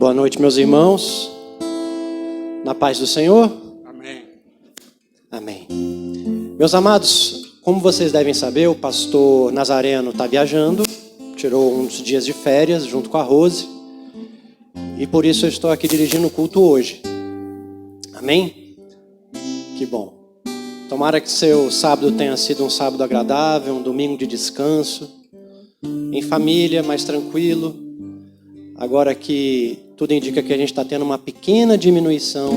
Boa noite, meus irmãos. Na paz do Senhor? Amém. Amém. Meus amados, como vocês devem saber, o pastor Nazareno está viajando, tirou uns dias de férias junto com a Rose, e por isso eu estou aqui dirigindo o culto hoje. Amém? Que bom. Tomara que seu sábado tenha sido um sábado agradável, um domingo de descanso, em família, mais tranquilo. Agora que tudo indica que a gente está tendo uma pequena diminuição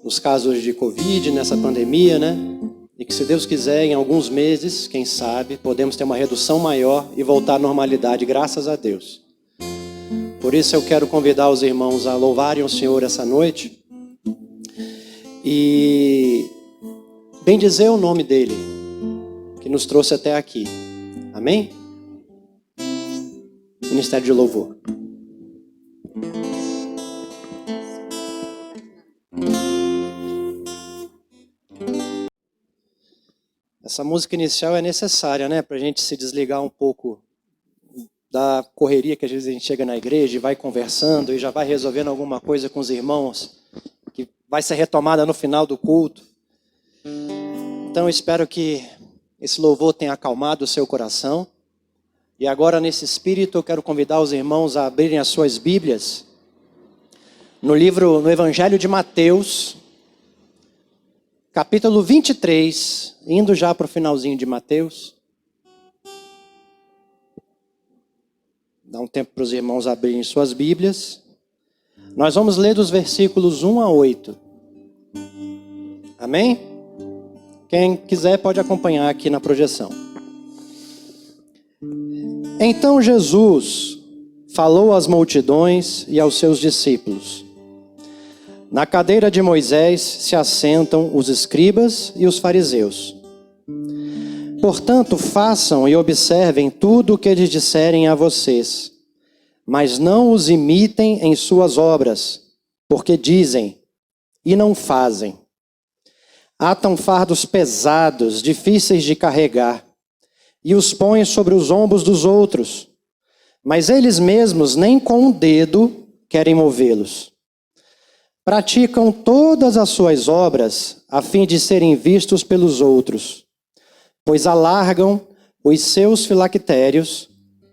nos casos de Covid, nessa pandemia, né? E que, se Deus quiser, em alguns meses, quem sabe, podemos ter uma redução maior e voltar à normalidade, graças a Deus. Por isso eu quero convidar os irmãos a louvarem o Senhor essa noite e bendizer o nome dEle, que nos trouxe até aqui. Amém? Ministério de Louvor. Essa música inicial é necessária, né? Para a gente se desligar um pouco da correria que às vezes a gente chega na igreja e vai conversando e já vai resolvendo alguma coisa com os irmãos, que vai ser retomada no final do culto. Então eu espero que esse louvor tenha acalmado o seu coração. E agora, nesse espírito, eu quero convidar os irmãos a abrirem as suas Bíblias no Evangelho de Mateus, capítulo 23, indo já para o finalzinho de Mateus. Dá um tempo para os irmãos abrirem suas Bíblias. Nós vamos ler dos versículos 1 a 8. Amém? Quem quiser pode acompanhar aqui na projeção. Então Jesus falou às multidões e aos seus discípulos. Na cadeira de Moisés se assentam os escribas e os fariseus. Portanto, façam e observem tudo o que eles disserem a vocês, mas não os imitem em suas obras, porque dizem e não fazem. Atam fardos pesados, difíceis de carregar, e os põem sobre os ombros dos outros, mas eles mesmos nem com o dedo querem movê-los. Praticam todas as suas obras a fim de serem vistos pelos outros, pois alargam os seus filactérios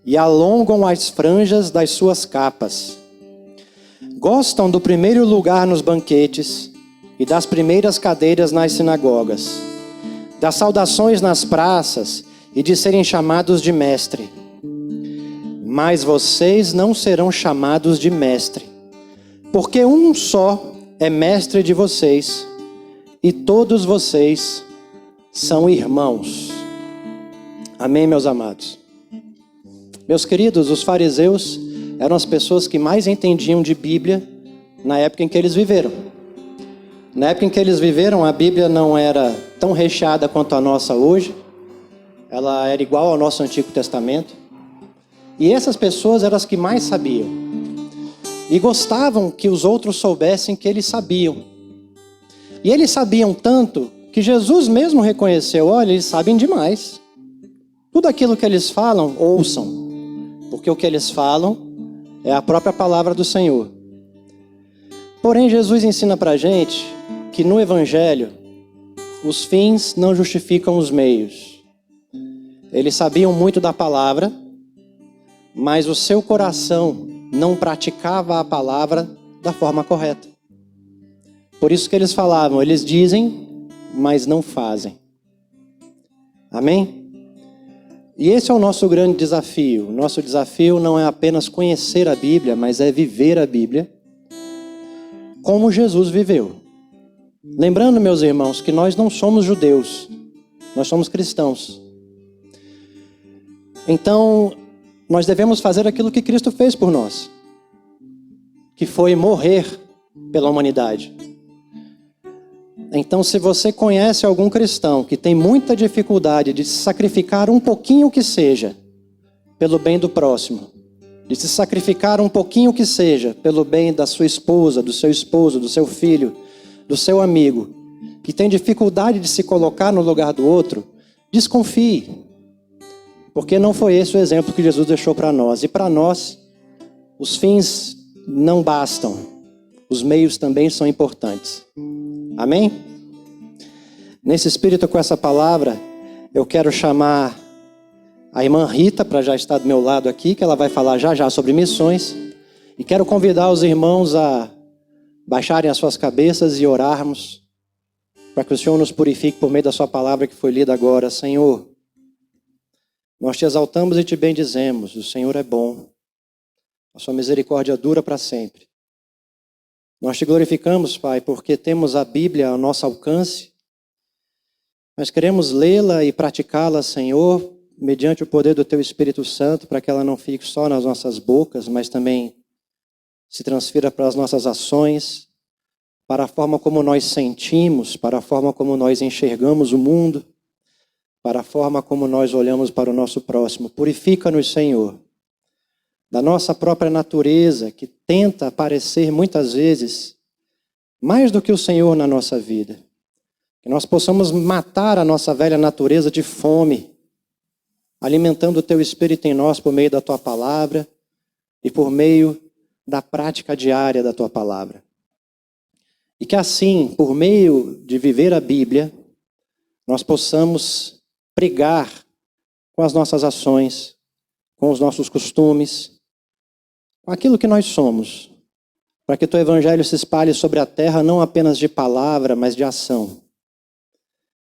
e alongam as franjas das suas capas. Gostam do primeiro lugar nos banquetes e das primeiras cadeiras nas sinagogas, das saudações nas praças e de serem chamados de mestre. Mas vocês não serão chamados de mestre, porque um só é mestre de vocês, e todos vocês são irmãos. Amém, meus amados? Meus queridos, os fariseus eram as pessoas que mais entendiam de Bíblia na época em que eles viveram. Na época em que eles viveram, a Bíblia não era tão recheada quanto a nossa hoje. Ela era igual ao nosso Antigo Testamento. E essas pessoas eram as que mais sabiam. E gostavam que os outros soubessem que eles sabiam. E eles sabiam tanto que Jesus mesmo reconheceu: olha, eles sabem demais. Tudo aquilo que eles falam, ouçam. Porque o que eles falam é a própria palavra do Senhor. Porém, Jesus ensina pra gente que no Evangelho, os fins não justificam os meios. Eles sabiam muito da palavra, mas o seu coração não praticava a palavra da forma correta. Por isso que eles falavam, eles dizem, mas não fazem. Amém? E esse é o nosso grande desafio. O nosso desafio não é apenas conhecer a Bíblia, mas é viver a Bíblia como Jesus viveu. Lembrando, meus irmãos, que nós não somos judeus, nós somos cristãos. Então, nós devemos fazer aquilo que Cristo fez por nós, que foi morrer pela humanidade. Então, se você conhece algum cristão que tem muita dificuldade de se sacrificar um pouquinho que seja pelo bem do próximo, de se sacrificar um pouquinho que seja pelo bem da sua esposa, do seu esposo, do seu filho, do seu amigo, que tem dificuldade de se colocar no lugar do outro, desconfie. Porque não foi esse o exemplo que Jesus deixou para nós. E para nós, os fins não bastam. Os meios também são importantes. Amém? Nesse espírito, com essa palavra, eu quero chamar a irmã Rita para já estar do meu lado aqui, que ela vai falar já sobre missões. E quero convidar os irmãos a baixarem as suas cabeças e orarmos, para que o Senhor nos purifique por meio da sua palavra que foi lida agora. Senhor, nós te exaltamos e te bendizemos. O Senhor é bom. A sua misericórdia dura para sempre. Nós te glorificamos, Pai, porque temos a Bíblia ao nosso alcance. Nós queremos lê-la e praticá-la, Senhor, mediante o poder do Teu Espírito Santo, para que ela não fique só nas nossas bocas, mas também se transfira para as nossas ações, para a forma como nós sentimos, para a forma como nós enxergamos o mundo, para a forma como nós olhamos para o nosso próximo. Purifica-nos, Senhor, da nossa própria natureza, que tenta aparecer muitas vezes mais do que o Senhor na nossa vida. Que nós possamos matar a nossa velha natureza de fome, alimentando o Teu Espírito em nós por meio da Tua palavra e por meio da prática diária da Tua palavra. E que assim, por meio de viver a Bíblia, nós possamos pregar com as nossas ações, com os nossos costumes, com aquilo que nós somos, para que Teu Evangelho se espalhe sobre a terra não apenas de palavra, mas de ação.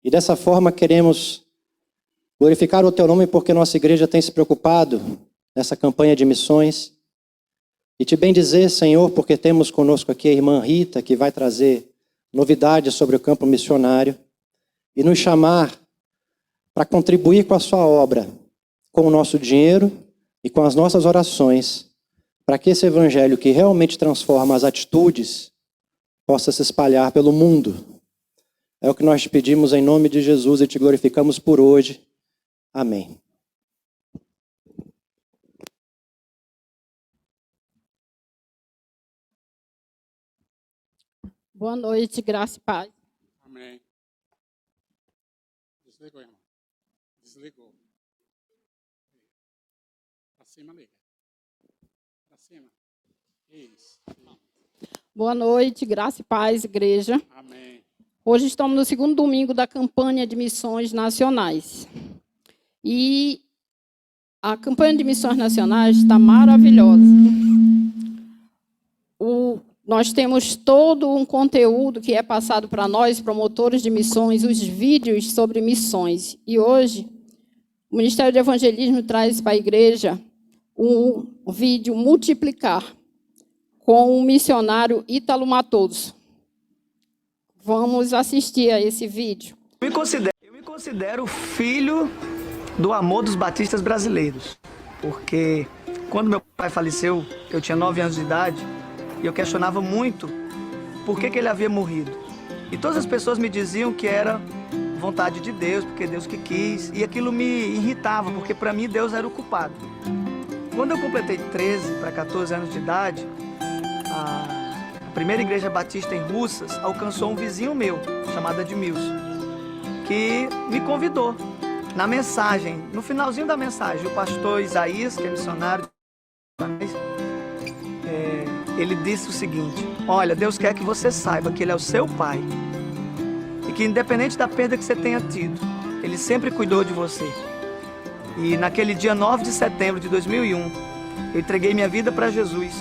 E dessa forma queremos glorificar o Teu nome porque nossa igreja tem se preocupado nessa campanha de missões. E te bendizer, Senhor, porque temos conosco aqui a irmã Rita, que vai trazer novidades sobre o campo missionário e nos chamar para contribuir com a sua obra, com o nosso dinheiro e com as nossas orações, para que esse evangelho que realmente transforma as atitudes possa se espalhar pelo mundo. É o que nós te pedimos em nome de Jesus e te glorificamos por hoje. Amém. Boa noite, graça e paz. Amém. Desligou, irmão. Desligou. Pra cima, liga. Pra cima. Isso. Boa noite, graça e paz, igreja. Amém. Hoje estamos no segundo domingo da campanha de missões nacionais. E a campanha de missões nacionais está maravilhosa. Nós temos todo um conteúdo que é passado para nós, promotores de missões, os vídeos sobre missões. E hoje, o Ministério de Evangelismo traz para a igreja um vídeo Multiplicar, com o missionário Ítalo Matoso. Vamos assistir a esse vídeo. Eu me considero filho do amor dos batistas brasileiros, porque quando meu pai faleceu, eu tinha 9 anos de idade, e eu questionava muito por que ele havia morrido. E todas as pessoas me diziam que era vontade de Deus, porque Deus que quis, e aquilo me irritava, porque para mim Deus era o culpado. Quando eu completei 13 para 14 anos de idade, a primeira igreja batista em Russas alcançou um vizinho meu, chamado Edmilson, que me convidou. Na mensagem, no finalzinho da mensagem, o pastor Isaías, que é missionário, ele disse o seguinte: olha, Deus quer que você saiba que Ele é o seu pai e que independente da perda que você tenha tido, Ele sempre cuidou de você. E naquele dia 9 de setembro de 2001, eu entreguei minha vida para Jesus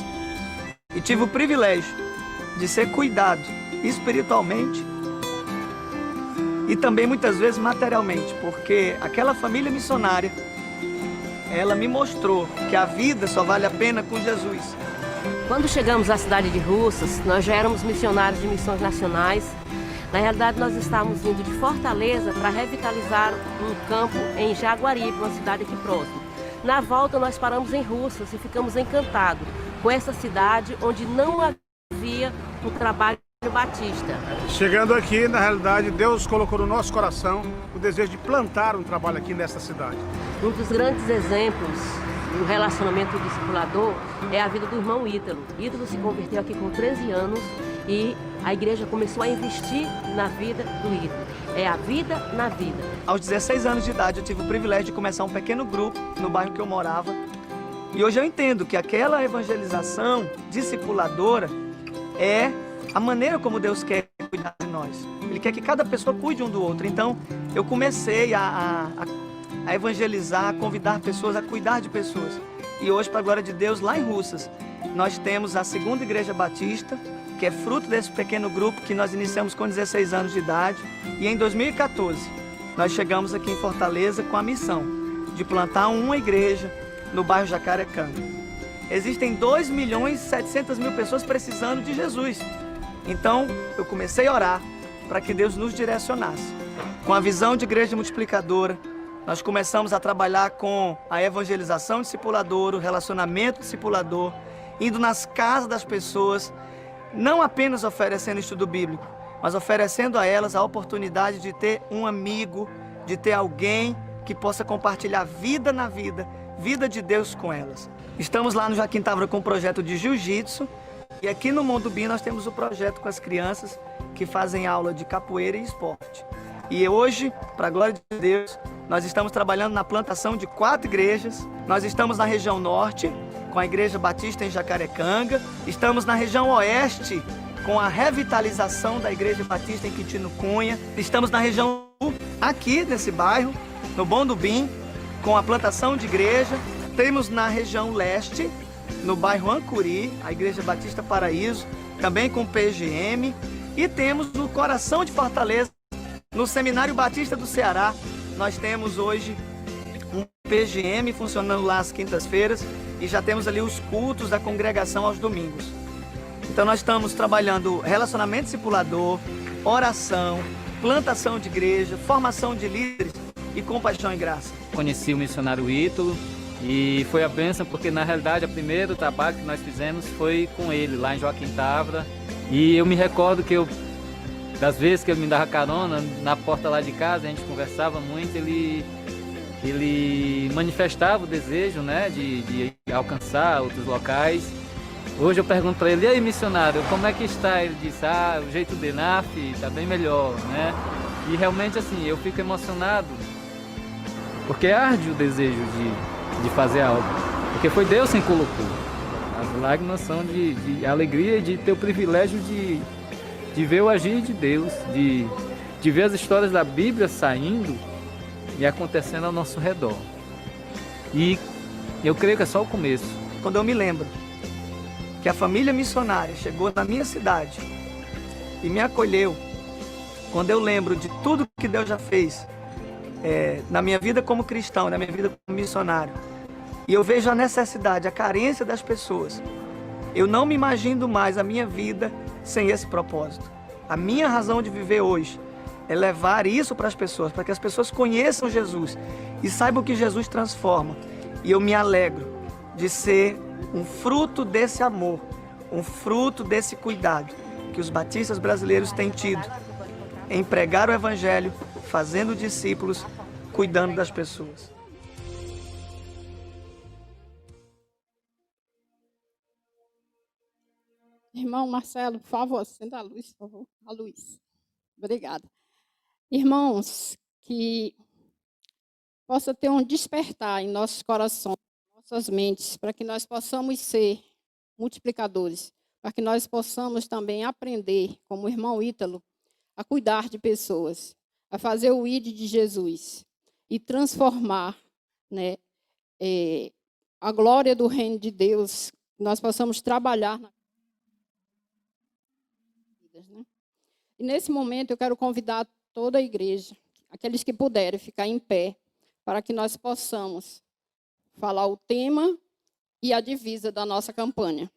e tive o privilégio de ser cuidado espiritualmente e também muitas vezes materialmente, porque aquela família missionária, ela me mostrou que a vida só vale a pena com Jesus. Quando chegamos à cidade de Russas, nós já éramos missionários de missões nacionais. Na realidade, nós estávamos vindo de Fortaleza para revitalizar um campo em Jaguaribe, uma cidade aqui próxima. Na volta, nós paramos em Russas e ficamos encantados com essa cidade onde não havia um trabalho batista. Chegando aqui, na realidade, Deus colocou no nosso coração o desejo de plantar um trabalho aqui nesta cidade. Um dos grandes exemplos do relacionamento discipulador é a vida do irmão Ítalo. Ítalo se converteu aqui com 13 anos e a igreja começou a investir na vida do Ítalo. É a vida na vida. Aos 16 anos de idade, eu tive o privilégio de começar um pequeno grupo no bairro que eu morava. E hoje eu entendo que aquela evangelização discipuladora é a maneira como Deus quer cuidar de nós. Ele quer que cada pessoa cuide um do outro. Então, eu comecei a evangelizar, a convidar pessoas a cuidar de pessoas. E hoje, para a glória de Deus, lá em Russas, nós temos a segunda igreja batista, que é fruto desse pequeno grupo que nós iniciamos com 16 anos de idade. E em 2014, nós chegamos aqui em Fortaleza com a missão de plantar uma igreja no bairro Jacarecanga. Existem 2.700.000 pessoas precisando de Jesus. Então, eu comecei a orar para que Deus nos direcionasse. Com a visão de igreja multiplicadora, nós começamos a trabalhar com a evangelização discipuladora, o relacionamento discipulador, indo nas casas das pessoas, não apenas oferecendo estudo bíblico, mas oferecendo a elas a oportunidade de ter um amigo, de ter alguém que possa compartilhar vida na vida, vida de Deus com elas. Estamos lá no Joaquim Távora com o projeto de jiu-jitsu, e aqui no Mondubim nós temos o projeto com as crianças que fazem aula de capoeira e esporte. E hoje, para a glória de Deus, nós estamos trabalhando na plantação de 4 igrejas. Nós estamos na região norte, com a Igreja Batista em Jacarecanga. Estamos na região oeste, com a revitalização da Igreja Batista em Quitino Cunha. Estamos na região aqui nesse bairro, no Mondubim, com a plantação de igreja. Temos na região leste, no bairro Ancuri, a Igreja Batista Paraíso, também com PGM. E temos no coração de Fortaleza, no Seminário Batista do Ceará, nós temos hoje um PGM funcionando lá às quintas-feiras e já temos ali os cultos da congregação aos domingos. Então nós estamos trabalhando relacionamento discipulador, oração, plantação de igreja, formação de líderes e compaixão e graça. Conheci o missionário Ítalo e foi a bênção porque na realidade o primeiro trabalho que nós fizemos foi com ele lá em Joaquim Távora. E eu me recordo que das vezes que ele me dava carona, na porta lá de casa, a gente conversava muito, ele manifestava o desejo, né, de alcançar outros locais. Hoje eu pergunto para ele, e aí missionário, como é que está? Ele disse, o jeito dele, está bem melhor, né? E realmente assim, eu fico emocionado, porque arde o desejo de fazer algo, porque foi Deus quem colocou. As lágrimas são de alegria e de ter o privilégio de ver o agir de Deus, de ver as histórias da Bíblia saindo e acontecendo ao nosso redor. E eu creio que é só o começo. Quando eu me lembro que a família missionária chegou na minha cidade e me acolheu, quando eu lembro de tudo que Deus já fez na minha vida como cristão, na minha vida como missionário, e eu vejo a necessidade, a carência das pessoas, eu não me imagino mais a minha vida sem esse propósito. A minha razão de viver hoje é levar isso para as pessoas, para que as pessoas conheçam Jesus e saibam que Jesus transforma. E eu me alegro de ser um fruto desse amor, um fruto desse cuidado que os batistas brasileiros têm tido em pregar o Evangelho, fazendo discípulos, cuidando das pessoas. Irmão Marcelo, por favor, acenda a luz, por favor. A luz. Obrigada. Irmãos, que possa ter um despertar em nossos corações, nossas mentes, para que nós possamos ser multiplicadores, para que nós possamos também aprender, como o irmão Ítalo, a cuidar de pessoas, a fazer o ID de Jesus e transformar, né, a glória do reino de Deus, nós possamos trabalhar na né? E nesse momento eu quero convidar toda a igreja, aqueles que puderem ficar em pé, para que nós possamos falar o tema e a divisa da nossa campanha.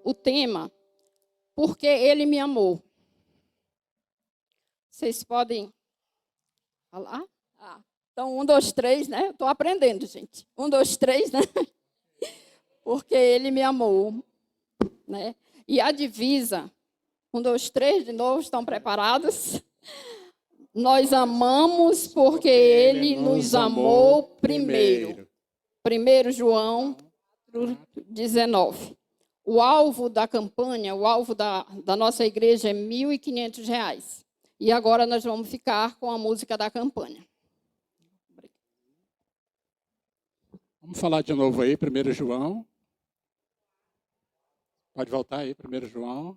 O tema, porque ele me amou. Vocês podem falar? Então, 1, 2, 3, né? Estou aprendendo, gente. 1, 2, 3, né? Porque ele me amou, né? E a divisa, 1, 2, 3, de novo, estão preparados? Nós amamos porque ele nos amou primeiro. 1 João 19. O alvo da campanha, o alvo da nossa igreja é R$ 1.500. E agora nós vamos ficar com a música da campanha. Vamos falar de novo aí, 1 João. Pode voltar aí, 1 João.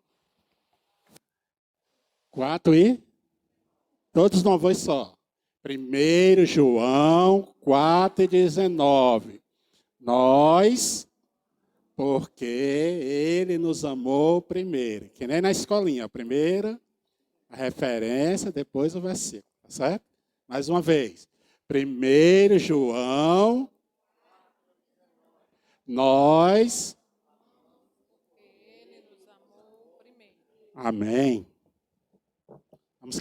4 e... Todos numa voz só. 1 João 4:19. Nós, porque ele nos amou primeiro. Que nem na escolinha. A primeira, a referência, depois o versículo. Tá certo? Mais uma vez. 1 João, nós... Amém. Vamos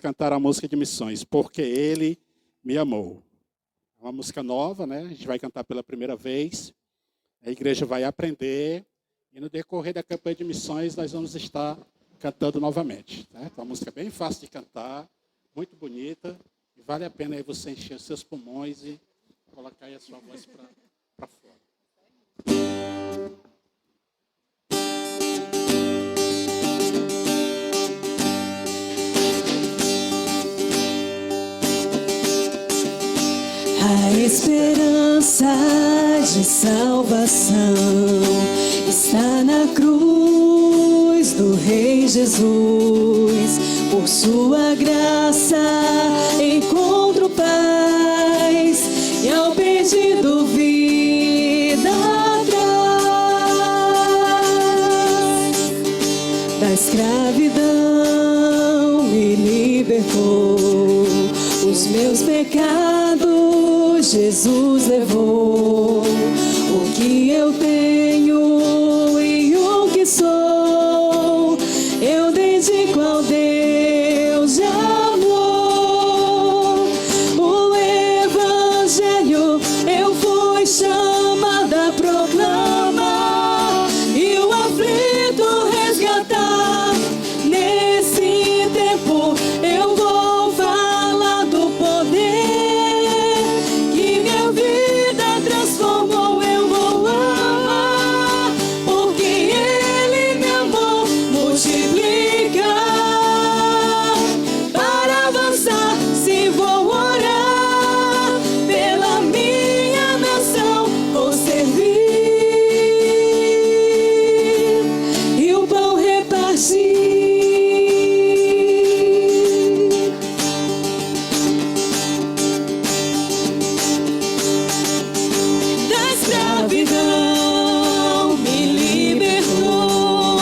cantar a música de missões, porque ele me amou. É uma música nova, né? A gente vai cantar pela primeira vez. A igreja vai aprender e no decorrer da campanha de missões nós vamos estar cantando novamente. Tá? Então, uma música bem fácil de cantar, muito bonita, e vale a pena aí você encher os seus pulmões e colocar aí a sua voz para fora. A esperança de salvação está na cruz do Rei Jesus. Por sua graça encontro paz e ao pedido vida traz. Da escravidão me libertou, os meus pecados Jesus levou. O que eu tenho e o que sou, eu dedico ao Deus de amor. O Evangelho eu fui chamada a proclamar e o aflito resgatar. Nesse tempo eu vou falar do poder que minha vida transformou. Eu vou amar, porque Ele me amou. Multiplicar para avançar, se vou orar pela minha nação, vou servir e o pão repartir. Da escravidão me libertou,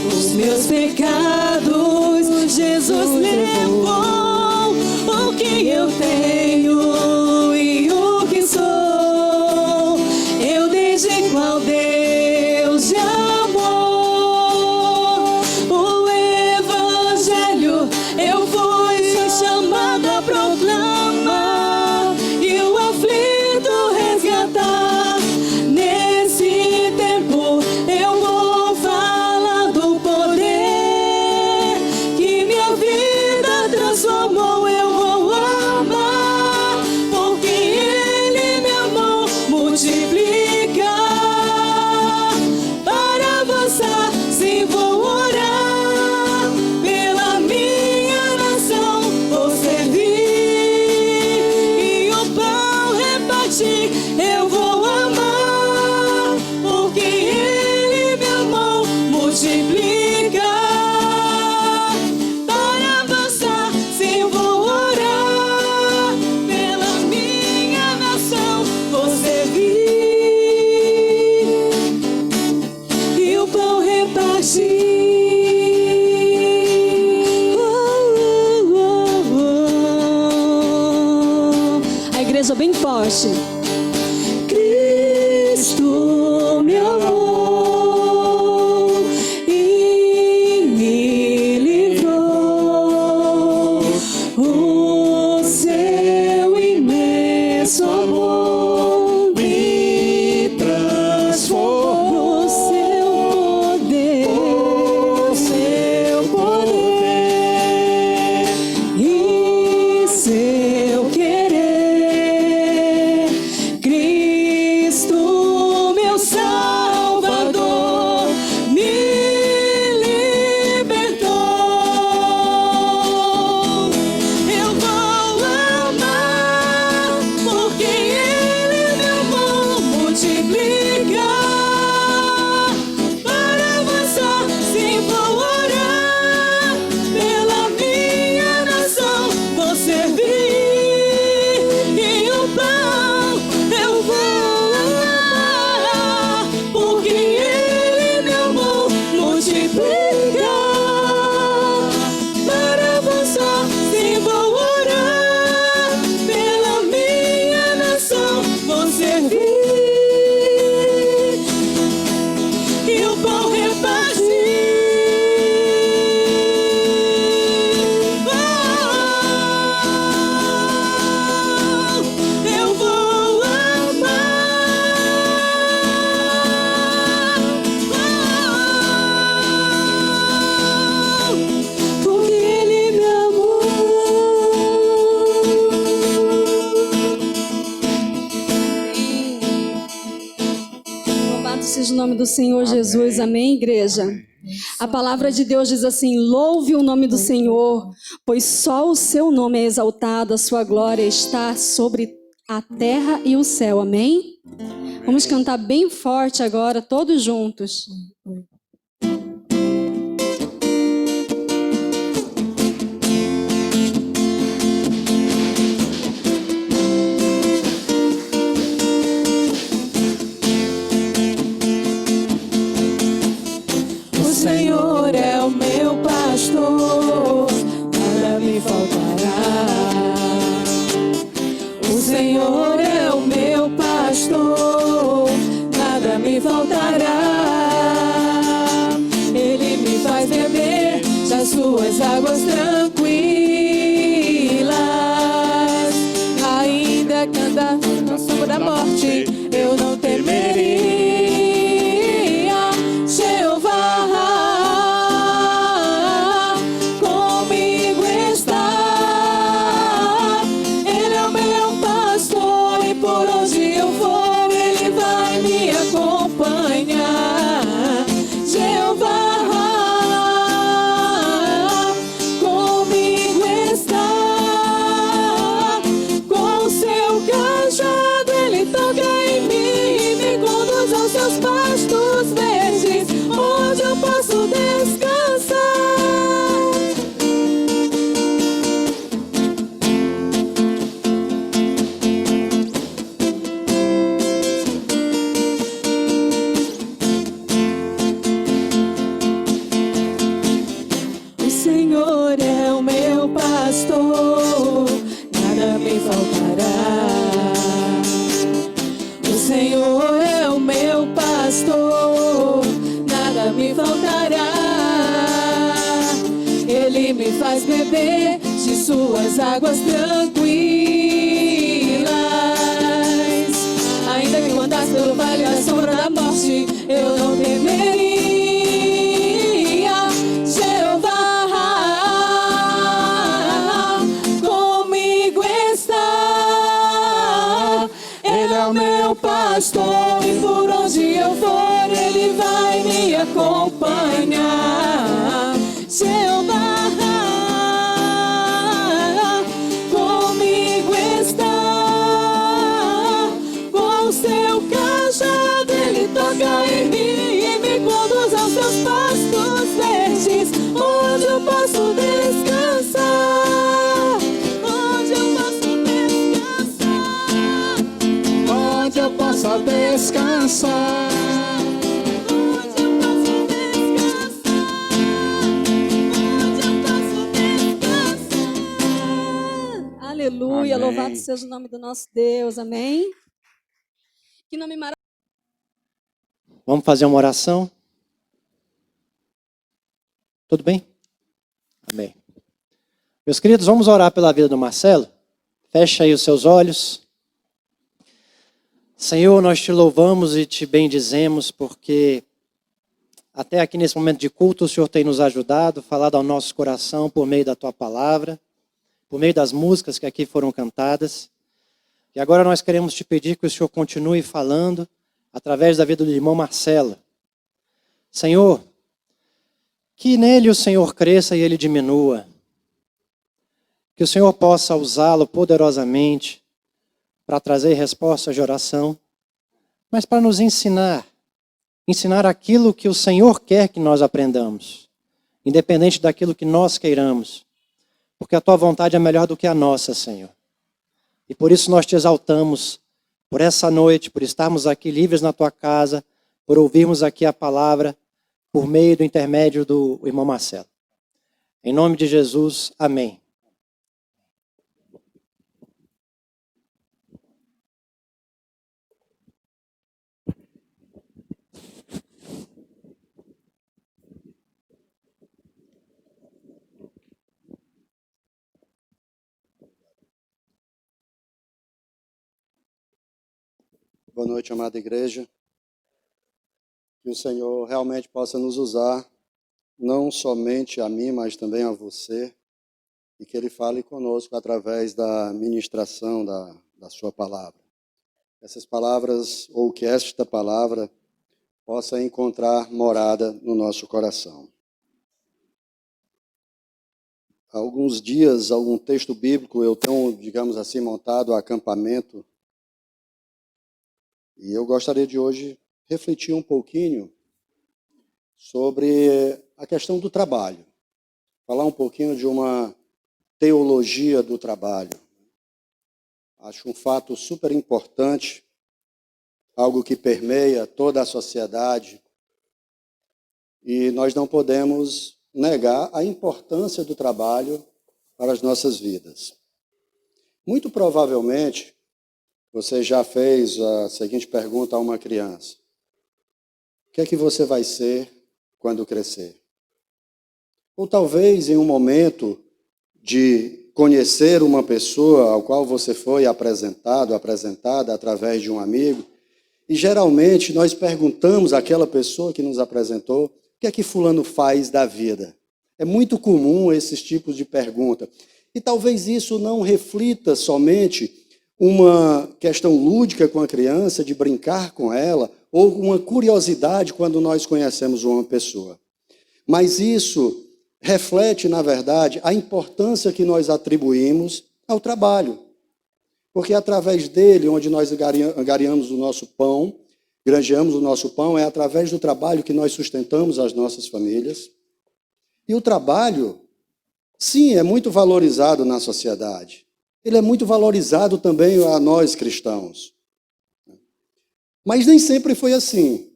os meus pecados Jesus levou. O que eu tenho e o que sou, eu dedico ao Deus de amor. O Evangelho eu fui chamado a proclamar e o aflito resgatar. Nesse tempo eu vou falar do poder que minha vida transformou. Eu vou amar, porque Ele me amou. Multiplicar para avançar, se vou orar pela minha nação, vou servir e o pão repartir. Eu vou amar, porque Ele me amou. Multiplicar para avançar, se vou orar pela minha nação, vou servir e o pão repartir. A igreja bem forte. Cristo seja o nome do Senhor Jesus. Amém, igreja? A palavra de Deus diz assim: louve o nome do Senhor, pois só o seu nome é exaltado, a sua glória está sobre a terra e o céu. Amém? Vamos cantar bem forte agora, todos juntos. O Senhor é o meu pastor, nada me faltará. O Senhor é o meu pastor, nada me faltará. Ele me faz beber das suas águas tranquilas. Ainda que andar na sombra da morte, eu não temeria. Jeová comigo está. Ele é o meu pastor e por onde eu for ele vai me acompanhar. Jeová comigo está. Com seu cajado ele toca em mim e me conduz aos seus pastos verdes, onde eu posso descansar. O Senhor é o meu pastor, nada me faltará. O Senhor é o meu pastor, nada me faltará. Ele me faz beber de suas águas tranquilas. Ainda que eu andasse pelo vale da sombra da morte, eu não temeria. Jeová comigo está. Ele é o meu pastor e por onde eu for ele vai me acompanhar. Jeová comigo está. Com seu cajado ele toca em mim e me conduz aos seus pastos verdes, onde eu posso descansar. Onde eu posso descansar. Onde eu possa descansar. Onde eu posso descansar. Onde eu posso descansar. Aleluia, Amém. louvado seja o nome do nosso Deus, amém? Que nome maravilhoso. Vamos fazer uma oração? Tudo bem? Amém. Meus queridos, vamos orar pela vida do Marcelo? Fecha aí os seus olhos. Senhor, nós te louvamos e te bendizemos porque até aqui nesse momento de culto o Senhor tem nos ajudado, falado ao nosso coração por meio da tua palavra, por meio das músicas que aqui foram cantadas. E agora nós queremos te pedir que o Senhor continue falando através da vida do irmão Marcelo. Senhor, que nele o Senhor cresça e ele diminua. Que o Senhor possa usá-lo poderosamente para trazer respostas de oração, mas para nos ensinar aquilo que o Senhor quer que nós aprendamos, independente daquilo que nós queiramos, porque a tua vontade é melhor do que a nossa, Senhor. E por isso nós te exaltamos por essa noite, por estarmos aqui livres na tua casa, por ouvirmos aqui a palavra por meio do intermédio do irmão Marcelo. Em nome de Jesus, amém. Boa noite, amada igreja. Que o Senhor realmente possa nos usar, não somente a mim, mas também a você, e que Ele fale conosco através da ministração da sua palavra. Essas palavras, ou que esta palavra, possa encontrar morada no nosso coração. Há alguns dias, algum texto bíblico, eu tenho, digamos assim, montado acampamento. E eu gostaria de hoje refletir um pouquinho sobre a questão do trabalho. Falar um pouquinho de uma teologia do trabalho. Acho um fato super importante, algo que permeia toda a sociedade. E nós não podemos negar a importância do trabalho para as nossas vidas. Muito provavelmente, você já fez a seguinte pergunta a uma criança: o que é que você vai ser quando crescer? Ou talvez em um momento de conhecer uma pessoa ao qual você foi apresentada através de um amigo, e geralmente nós perguntamos àquela pessoa que nos apresentou: o que é que fulano faz da vida? É muito comum esses tipos de pergunta. E talvez isso não reflita somente uma questão lúdica com a criança, de brincar com ela, ou uma curiosidade quando nós conhecemos uma pessoa. Mas isso reflete, na verdade, a importância que nós atribuímos ao trabalho. Porque através dele, onde nós angariamos o nosso pão, granjeamos o nosso pão, é através do trabalho que nós sustentamos as nossas famílias. E o trabalho, sim, é muito valorizado na sociedade. Ele é muito valorizado também a nós cristãos. Mas nem sempre foi assim.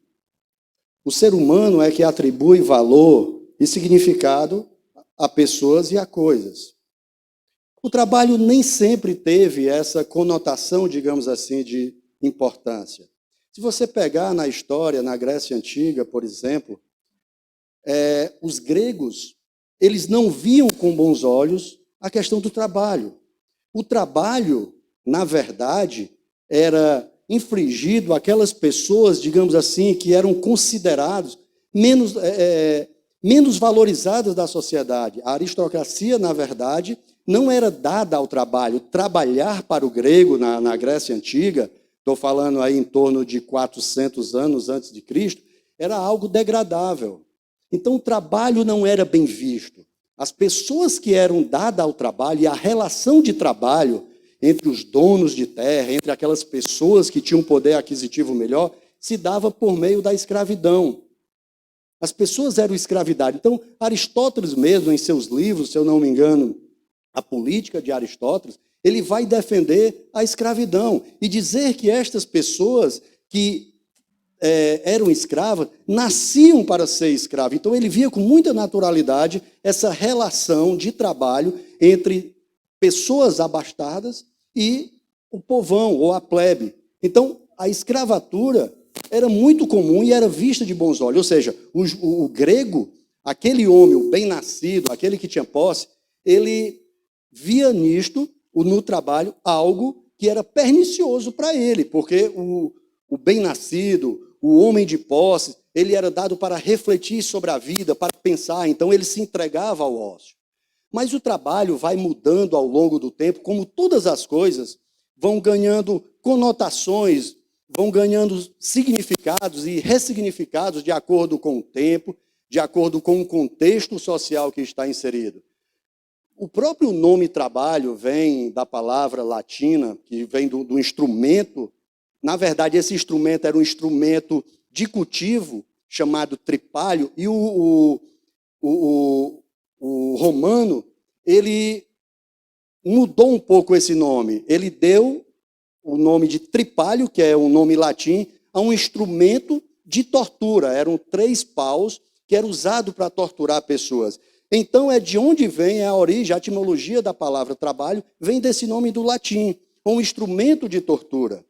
O ser humano é que atribui valor e significado a pessoas e a coisas. O trabalho nem sempre teve essa conotação, digamos assim, de importância. Se você pegar na história, na Grécia Antiga, por exemplo, os gregos, eles não viam com bons olhos a questão do trabalho. O trabalho, na verdade, era infligido àquelas pessoas, digamos assim, que eram considerados menos valorizadas da sociedade. A aristocracia, na verdade, não era dada ao trabalho. Trabalhar para o grego na Grécia Antiga, estou falando aí em torno de 400 anos antes de Cristo, era algo degradável. Então, o trabalho não era bem visto. As pessoas que eram dadas ao trabalho e a relação de trabalho entre os donos de terra, entre aquelas pessoas que tinham um poder aquisitivo melhor, se dava por meio da escravidão. As pessoas eram escravizadas. Então, Aristóteles mesmo, em seus livros, se eu não me engano, A Política de Aristóteles, ele vai defender a escravidão e dizer que estas pessoas que eram escravas, nasciam para ser escravos. Então, ele via com muita naturalidade essa relação de trabalho entre pessoas abastadas e o povão, ou a plebe. Então, a escravatura era muito comum e era vista de bons olhos. Ou seja, o grego, aquele homem, o bem-nascido, aquele que tinha posse, ele via nisto, no trabalho, algo que era pernicioso para ele, porque o bem-nascido, o homem de posse, ele era dado para refletir sobre a vida, para pensar, então ele se entregava ao ócio. Mas o trabalho vai mudando ao longo do tempo, como todas as coisas, vão ganhando conotações, vão ganhando significados e ressignificados de acordo com o tempo, de acordo com o contexto social que está inserido. O próprio nome trabalho vem da palavra latina, que vem do instrumento. Na verdade, esse instrumento era um instrumento de cultivo, chamado tripalho, e o romano, ele mudou um pouco esse nome. Ele deu o nome de tripalho, que é um nome latim, a um instrumento de tortura. Eram 3 paus que era usado para torturar pessoas. Então, é de onde vem a origem, a etimologia da palavra trabalho, vem desse nome do latim, um instrumento de tortura.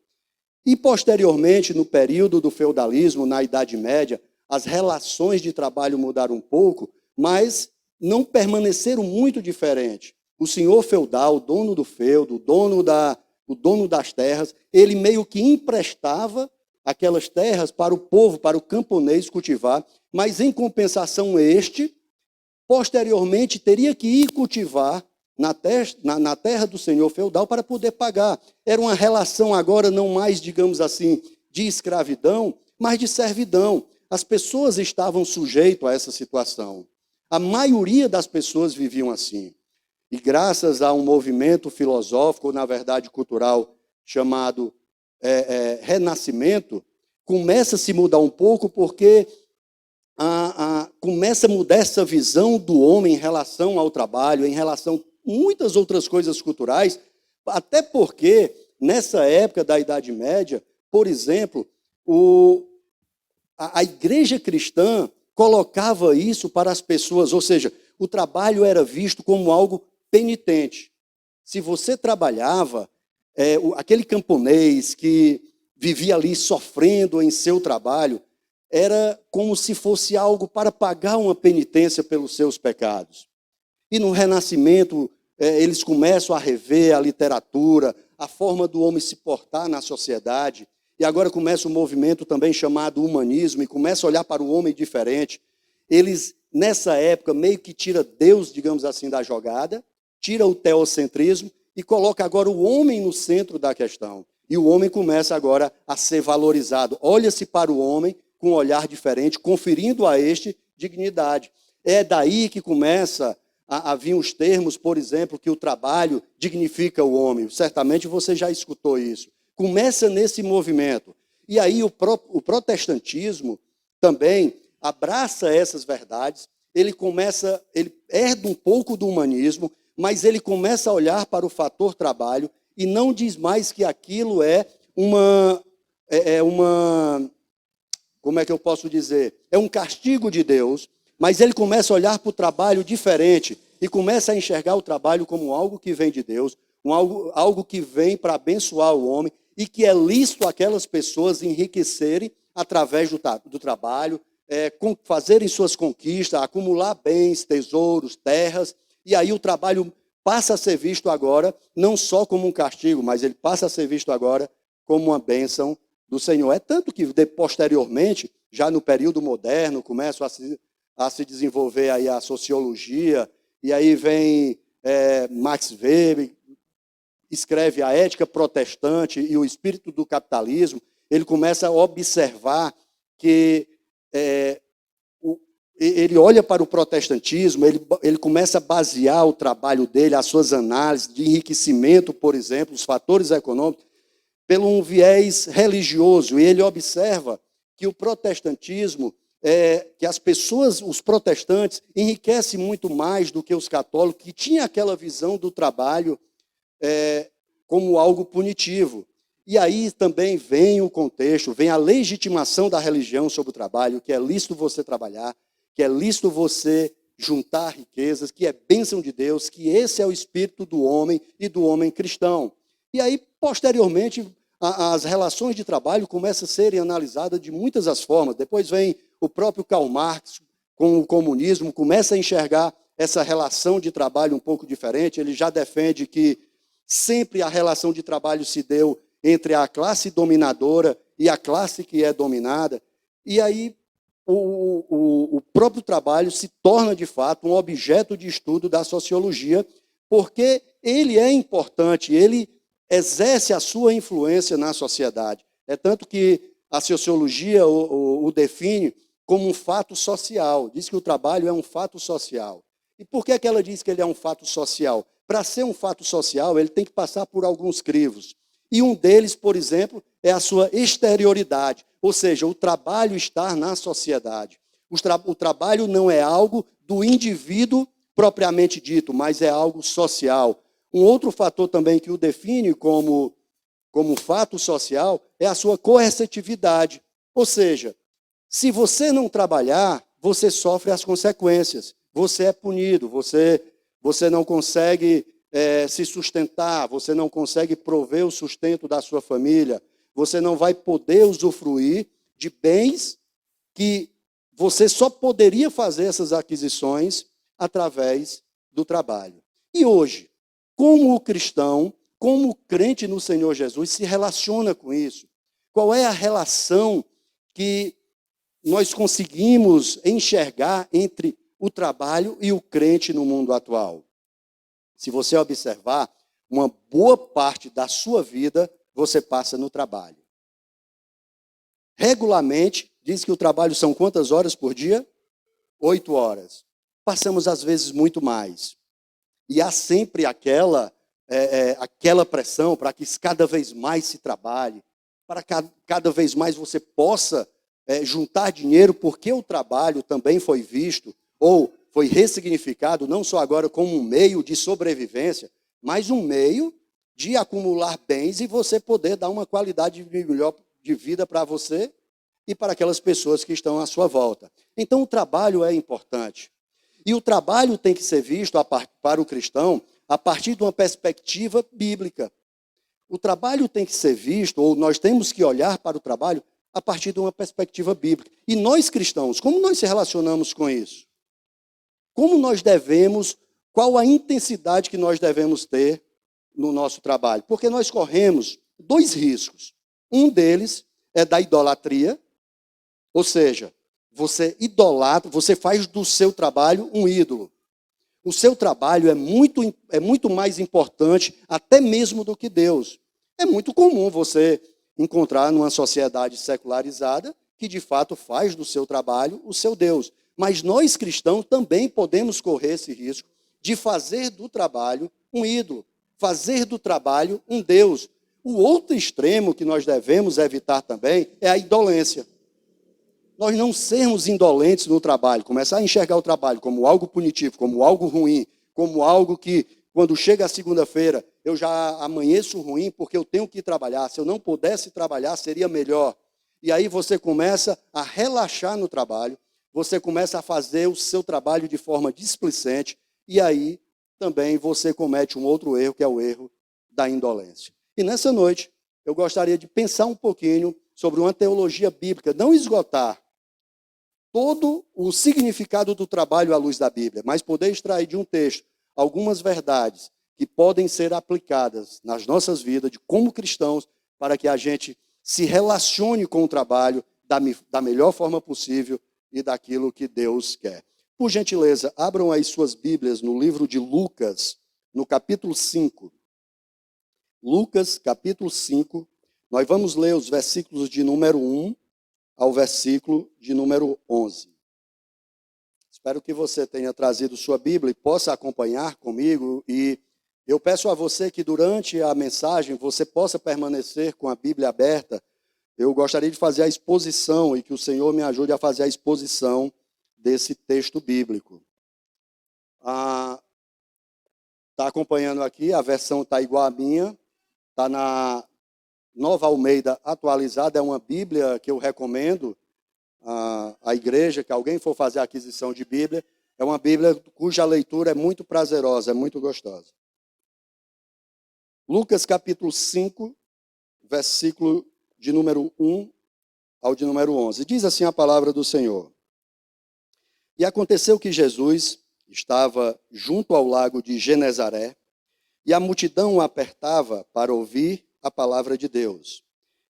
E, posteriormente, no período do feudalismo, na Idade Média, as relações de trabalho mudaram um pouco, mas não permaneceram muito diferentes. O senhor feudal, o dono do feudo, o dono das terras, ele meio que emprestava aquelas terras para o povo, para o camponês cultivar, mas, em compensação, posteriormente, teria que ir cultivar na terra do senhor feudal para poder pagar. Era uma relação agora não mais, digamos assim, de escravidão, mas de servidão. As pessoas estavam sujeitas a essa situação. A maioria das pessoas viviam assim. E graças a um movimento filosófico, ou na verdade cultural, chamado Renascimento, começa a se mudar um pouco, porque começa a mudar essa visão do homem em relação ao trabalho, em relação a muitas outras coisas culturais, até porque, nessa época da Idade Média, por exemplo, a igreja cristã colocava isso para as pessoas, ou seja, o trabalho era visto como algo penitente. Se você trabalhava, aquele camponês que vivia ali sofrendo em seu trabalho, era como se fosse algo para pagar uma penitência pelos seus pecados. E no Renascimento, eles começam a rever a literatura, a forma do homem se portar na sociedade, e agora começa um movimento também chamado humanismo, e começa a olhar para o homem diferente. Eles, nessa época, meio que tira Deus, digamos assim, da jogada, tira o teocentrismo e coloca agora o homem no centro da questão. E o homem começa agora a ser valorizado. Olha-se para o homem com um olhar diferente, conferindo a este dignidade. É daí que começa a vir os termos, por exemplo, que o trabalho dignifica o homem. Certamente você já escutou isso. Começa nesse movimento. E aí o protestantismo também abraça essas verdades. Ele herda um pouco do humanismo, mas ele começa a olhar para o fator trabalho e não diz mais que aquilo é uma como é que eu posso dizer? É um castigo de Deus, mas ele começa a olhar para o trabalho diferente e começa a enxergar o trabalho como algo que vem de Deus, algo que vem para abençoar o homem e que é lícito aquelas pessoas enriquecerem através do trabalho, fazerem suas conquistas, acumular bens, tesouros, terras, e aí o trabalho passa a ser visto agora não só como um castigo, mas ele passa a ser visto agora como uma bênção do Senhor. É tanto que posteriormente, já no período moderno, começa a se desenvolver aí a sociologia, e aí vem Max Weber, escreve a Ética Protestante e o Espírito do Capitalismo. Ele começa a observar que ele olha para o protestantismo, ele começa a basear o trabalho dele, as suas análises de enriquecimento, por exemplo, os fatores econômicos, pelo um viés religioso. E ele observa que o protestantismo, que as pessoas, os protestantes, enriquecem muito mais do que os católicos, que tinham aquela visão do trabalho como algo punitivo. E aí também vem o contexto, vem a legitimação da religião sobre o trabalho, que é lícito você trabalhar, que é lícito você juntar riquezas, que é bênção de Deus, que esse é o espírito do homem e do homem cristão. E aí, posteriormente, as relações de trabalho começam a serem analisadas de muitas as formas. Depois vem o próprio Karl Marx com o comunismo, começa a enxergar essa relação de trabalho um pouco diferente. Ele já defende que sempre a relação de trabalho se deu entre a classe dominadora e a classe que é dominada. E aí o próprio trabalho se torna, de fato, um objeto de estudo da sociologia, porque ele é importante, ele exerce a sua influência na sociedade. É tanto que a sociologia o define como um fato social, diz que o trabalho é um fato social. E por que ela diz que ele é um fato social? Para ser um fato social, ele tem que passar por alguns crivos. E um deles, por exemplo, é a sua exterioridade, ou seja, o trabalho estar na sociedade. O trabalho não é algo do indivíduo propriamente dito, mas é algo social. Um outro fator também que o define como fato social é a sua coercitividade. Ou seja, se você não trabalhar, você sofre as consequências. Você é punido, você não consegue se sustentar, você não consegue prover o sustento da sua família, você não vai poder usufruir de bens que você só poderia fazer essas aquisições através do trabalho. E hoje, como o cristão, como o crente no Senhor Jesus se relaciona com isso? Qual é a relação que nós conseguimos enxergar entre o trabalho e o crente no mundo atual? Se você observar, uma boa parte da sua vida você passa no trabalho. regularmente, diz que o trabalho são quantas horas por dia? 8 horas. Passamos, às vezes, muito mais. E há sempre aquela pressão para que cada vez mais se trabalhe, para que cada vez mais você possa juntar dinheiro, porque o trabalho também foi visto, ou foi ressignificado, não só agora como um meio de sobrevivência, mas um meio de acumular bens e você poder dar uma qualidade melhor de vida para você e para aquelas pessoas que estão à sua volta. Então, o trabalho é importante. E o trabalho tem que ser visto para o cristão a partir de uma perspectiva bíblica. O trabalho tem que ser visto, ou nós temos que olhar para o trabalho a partir de uma perspectiva bíblica. E nós cristãos, como nós se relacionamos com isso? Como nós devemos, qual a intensidade que nós devemos ter no nosso trabalho? Porque nós corremos 2 riscos. Um deles é da idolatria, ou seja, você idolatra, você faz do seu trabalho um ídolo. O seu trabalho é muito mais importante até mesmo do que Deus. É muito comum você encontrar numa sociedade secularizada que de fato faz do seu trabalho o seu Deus. Mas nós cristãos também podemos correr esse risco de fazer do trabalho um ídolo, fazer do trabalho um Deus. O outro extremo que nós devemos evitar também é a indolência. Nós não sermos indolentes no trabalho, começar a enxergar o trabalho como algo punitivo, como algo ruim, como algo que, quando chega a segunda-feira, eu já amanheço ruim porque eu tenho que trabalhar. Se eu não pudesse trabalhar, seria melhor. E aí você começa a relaxar no trabalho, você começa a fazer o seu trabalho de forma displicente, e aí também você comete um outro erro, que é o erro da indolência. E nessa noite, eu gostaria de pensar um pouquinho sobre uma teologia bíblica, não esgotar todo o significado do trabalho à luz da Bíblia, mas poder extrair de um texto algumas verdades que podem ser aplicadas nas nossas vidas, de como cristãos, para que a gente se relacione com o trabalho da melhor forma possível e daquilo que Deus quer. Por gentileza, abram aí suas Bíblias no livro de Lucas, no capítulo 5. Lucas, capítulo 5, nós vamos ler os versículos de número 1 ao versículo de número 11. Espero que você tenha trazido sua Bíblia e possa acompanhar comigo. E eu peço a você que durante a mensagem você possa permanecer com a Bíblia aberta. Eu gostaria de fazer a exposição e que o Senhor me ajude a fazer a exposição desse texto bíblico. Está acompanhando aqui, a versão está igual à minha, está na Nova Almeida atualizada, é uma Bíblia que eu recomendo à igreja, que alguém for fazer a aquisição de Bíblia, é uma Bíblia cuja leitura é muito prazerosa, é muito gostosa. Lucas capítulo 5, versículo de número 1 ao de número 11. Diz assim a palavra do Senhor. E aconteceu que Jesus estava junto ao lago de Genezaré, e a multidão o apertava para ouvir a palavra de Deus.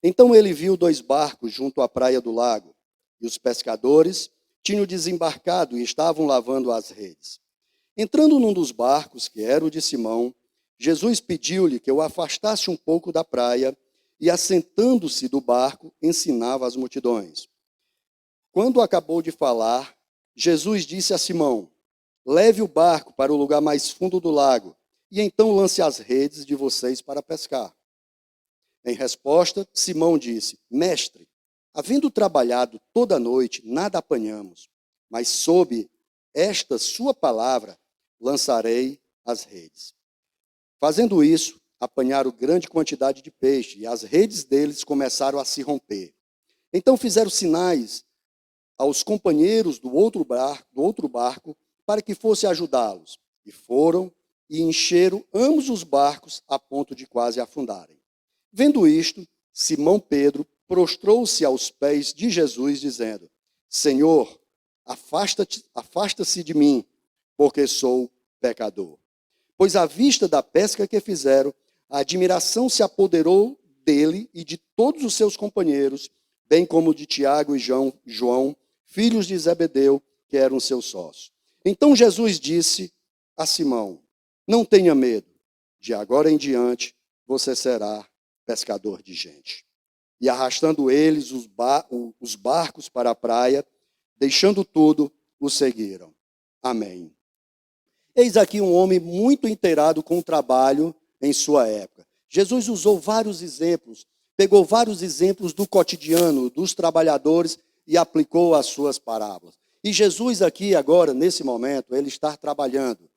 Então ele viu 2 barcos junto à praia do lago, e os pescadores tinham desembarcado e estavam lavando as redes. Entrando num dos barcos, que era o de Simão, Jesus pediu-lhe que o afastasse um pouco da praia, e assentando-se do barco, ensinava as multidões. Quando acabou de falar, Jesus disse a Simão: leve o barco para o lugar mais fundo do lago, e então lance as redes de vocês para pescar. Em resposta, Simão disse: mestre, havendo trabalhado toda a noite, nada apanhamos, mas sob esta sua palavra lançarei as redes. Fazendo isso, apanharam grande quantidade de peixe, e as redes deles começaram a se romper. Então fizeram sinais aos companheiros do outro barco para que fosse ajudá-los. E foram e encheram ambos os barcos a ponto de quase afundarem. Vendo isto, Simão Pedro prostrou-se aos pés de Jesus, dizendo: Senhor, afasta-se de mim, porque sou pecador. Pois à vista da pesca que fizeram, a admiração se apoderou dele e de todos os seus companheiros, bem como de Tiago e João, filhos de Zebedeu, que eram seus sócios. Então Jesus disse a Simão: não tenha medo, de agora em diante você será pescador de gente. e arrastando eles os barcos para a praia, deixando tudo, o seguiram. Amém. Eis aqui um homem muito inteirado com o trabalho em sua época. Jesus usou vários exemplos, pegou vários exemplos do cotidiano, dos trabalhadores e aplicou as suas parábolas. E Jesus aqui agora, nesse momento, ele está trabalhando.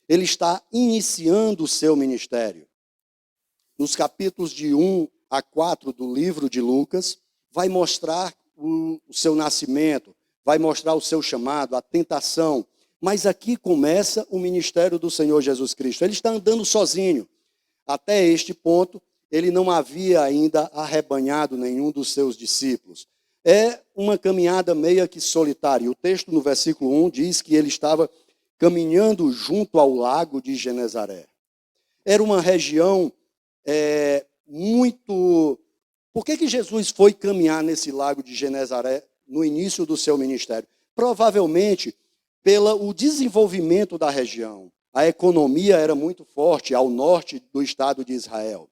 Ele está iniciando o seu ministério. Nos capítulos de 1 a 4 do livro de Lucas, vai mostrar o seu nascimento, vai mostrar o seu chamado, a tentação. Mas aqui começa o ministério do Senhor Jesus Cristo. Ele está andando sozinho. Até este ponto, ele não havia ainda arrebanhado nenhum dos seus discípulos. É uma caminhada meio que solitária. O texto no versículo 1 diz que ele estava caminhando junto ao lago de Genezaré. Era uma região muito... Por que Jesus foi caminhar nesse lago de Genezaré no início do seu ministério? Provavelmente pelo desenvolvimento da região. A economia era muito forte ao norte do estado de Israel.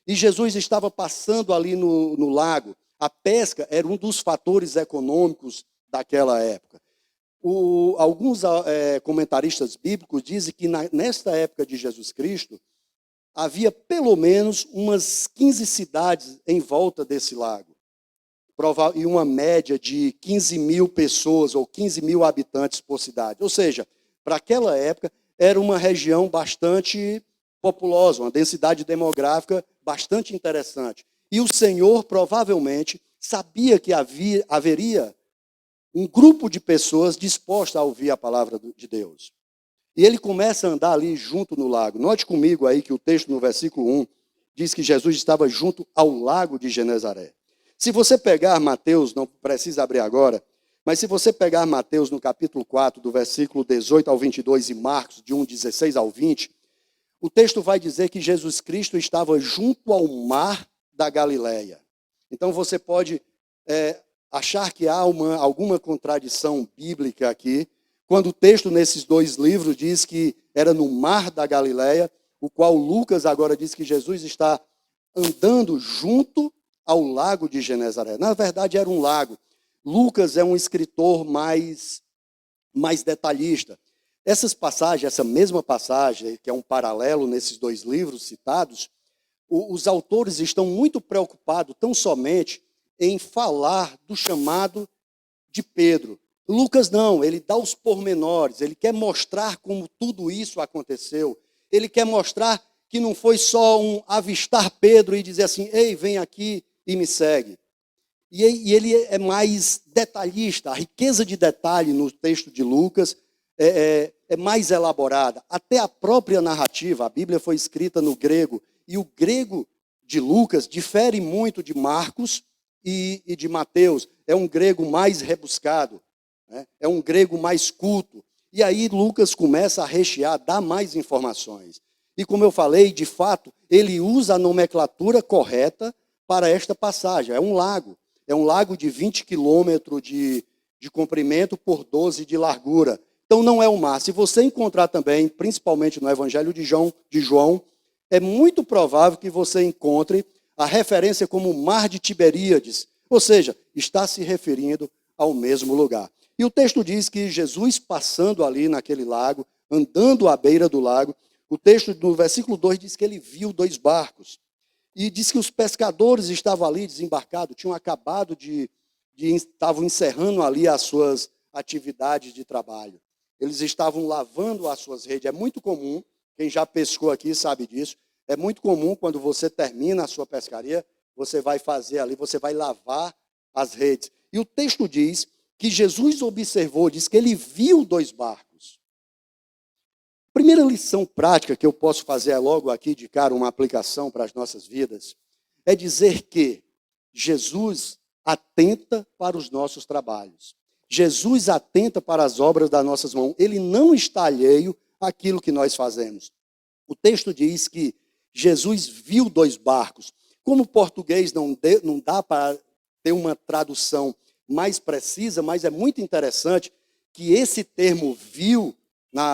E Jesus estava passando ali no lago. A pesca era um dos fatores econômicos daquela época. Alguns comentaristas bíblicos dizem que nesta época de Jesus Cristo, havia pelo menos umas 15 cidades em volta desse lago. E uma média de 15 mil pessoas ou 15 mil habitantes por cidade. Ou seja, para aquela época, era uma região bastante populosa, uma densidade demográfica bastante interessante. E o Senhor provavelmente sabia que haveria um grupo de pessoas dispostas a ouvir a palavra de Deus. E ele começa a andar ali junto no lago. Note comigo aí que o texto no versículo 1 diz que Jesus estava junto ao lago de Genezaré. Se você pegar Mateus, não precisa abrir agora, mas se você pegar Mateus no capítulo 4, do versículo 18 ao 22 e Marcos, de 16 ao 20, o texto vai dizer que Jesus Cristo estava junto ao mar da Galileia. Então você pode achar que há alguma contradição bíblica aqui, quando o texto nesses dois livros diz que era no mar da Galileia, o qual Lucas agora diz que Jesus está andando junto ao lago de Genezaré. Na verdade, era um lago. Lucas é um escritor mais detalhista. Essa mesma passagem, que é um paralelo nesses dois livros citados, os autores estão muito preocupados tão somente em falar do chamado de Pedro. Lucas não, ele dá os pormenores, ele quer mostrar como tudo isso aconteceu. Ele quer mostrar que não foi só um avistar Pedro e dizer assim, ei, vem aqui e me segue. E ele é mais detalhista, a riqueza de detalhe no texto de Lucas é mais elaborada. Até a própria narrativa, a Bíblia foi escrita no grego, e o grego de Lucas difere muito de Marcos e de Mateus. É um grego mais rebuscado, né? É um grego mais culto. E aí Lucas começa a rechear, dar mais informações. E como eu falei, de fato, ele usa a nomenclatura correta para esta passagem. É um lago de 20 quilômetros de comprimento por 12 de largura. Então não é um mar. Se você encontrar também, principalmente no Evangelho de João, é muito provável que você encontre a referência como Mar de Tiberíades, ou seja, está se referindo ao mesmo lugar. E o texto diz que Jesus passando ali naquele lago, andando à beira do lago, o texto do versículo 2 diz que ele viu 2 barcos. E diz que os pescadores estavam ali desembarcados, tinham acabado estavam encerrando ali as suas atividades de trabalho. Eles estavam lavando as suas redes. É muito comum, quem já pescou aqui sabe disso, é muito comum quando você termina a sua pescaria, você vai fazer ali, você vai lavar as redes. E o texto diz que Jesus observou, diz que ele viu 2 barcos. Primeira lição prática que eu posso fazer é logo aqui de cara uma aplicação para as nossas vidas, é dizer que Jesus atenta para os nossos trabalhos. Jesus atenta para as obras das nossas mãos. Ele não está alheio àquilo que nós fazemos. O texto diz que Jesus viu 2 barcos. Como o português não dá para ter uma tradução mais precisa, mas é muito interessante que esse termo viu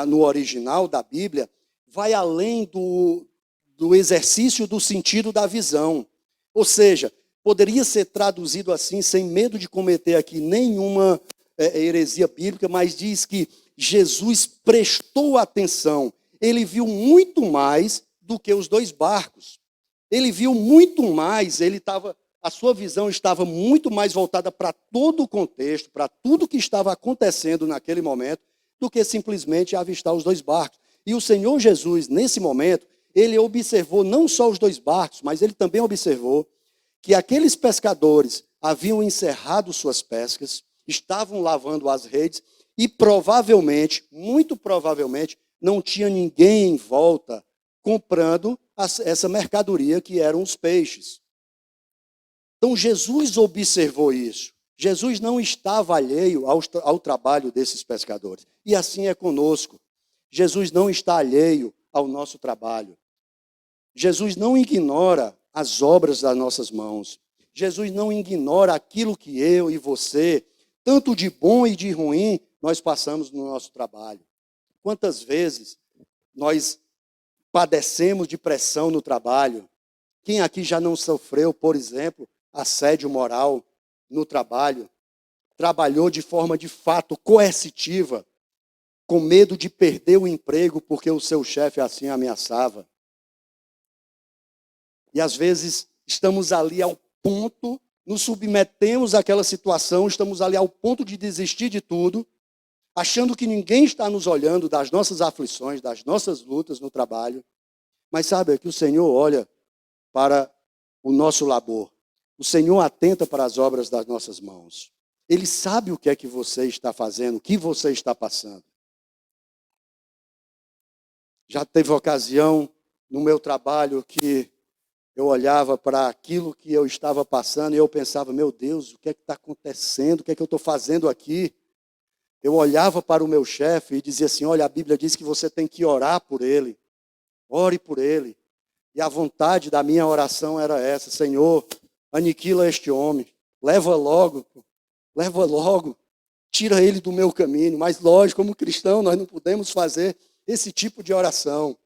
no original da Bíblia vai além do exercício do sentido da visão. Ou seja, poderia ser traduzido assim, sem medo de cometer aqui nenhuma heresia bíblica, mas diz que Jesus prestou atenção. Ele viu muito mais do que os dois barcos. Ele viu muito mais, a sua visão estava muito mais voltada para todo o contexto, para tudo que estava acontecendo naquele momento, do que simplesmente avistar os dois barcos. E o Senhor Jesus, nesse momento, ele observou não só os dois barcos, mas ele também observou que aqueles pescadores haviam encerrado suas pescas, estavam lavando as redes e provavelmente, muito provavelmente, não tinha ninguém em volta comprando essa mercadoria que eram os peixes. Então Jesus observou isso. Jesus não estava alheio ao trabalho desses pescadores. E assim é conosco. Jesus não está alheio ao nosso trabalho. Jesus não ignora as obras das nossas mãos. Jesus não ignora aquilo que eu e você, tanto de bom e de ruim, nós passamos no nosso trabalho. Quantas vezes nós padecemos de pressão no trabalho? Quem aqui já não sofreu, por exemplo, assédio moral no trabalho? Trabalhou de forma de fato coercitiva, com medo de perder o emprego porque o seu chefe assim ameaçava. E às vezes estamos ali ao ponto, nos submetemos àquela situação, estamos ali ao ponto de desistir de tudo, achando que ninguém está nos olhando das nossas aflições, das nossas lutas no trabalho. Mas sabe que o Senhor olha para o nosso labor. O Senhor atenta para as obras das nossas mãos. Ele sabe o que é que você está fazendo, o que você está passando. Já teve ocasião no meu trabalho que eu olhava para aquilo que eu estava passando e eu pensava, meu Deus, o que é que está acontecendo? O que é que eu estou fazendo aqui? Eu olhava para o meu chefe e dizia assim, olha, a Bíblia diz que você tem que orar por ele. Ore por ele. E a vontade da minha oração era essa, Senhor, aniquila este homem, leva logo, tira ele do meu caminho. Mas lógico, como cristão, nós não podemos fazer esse tipo de oração.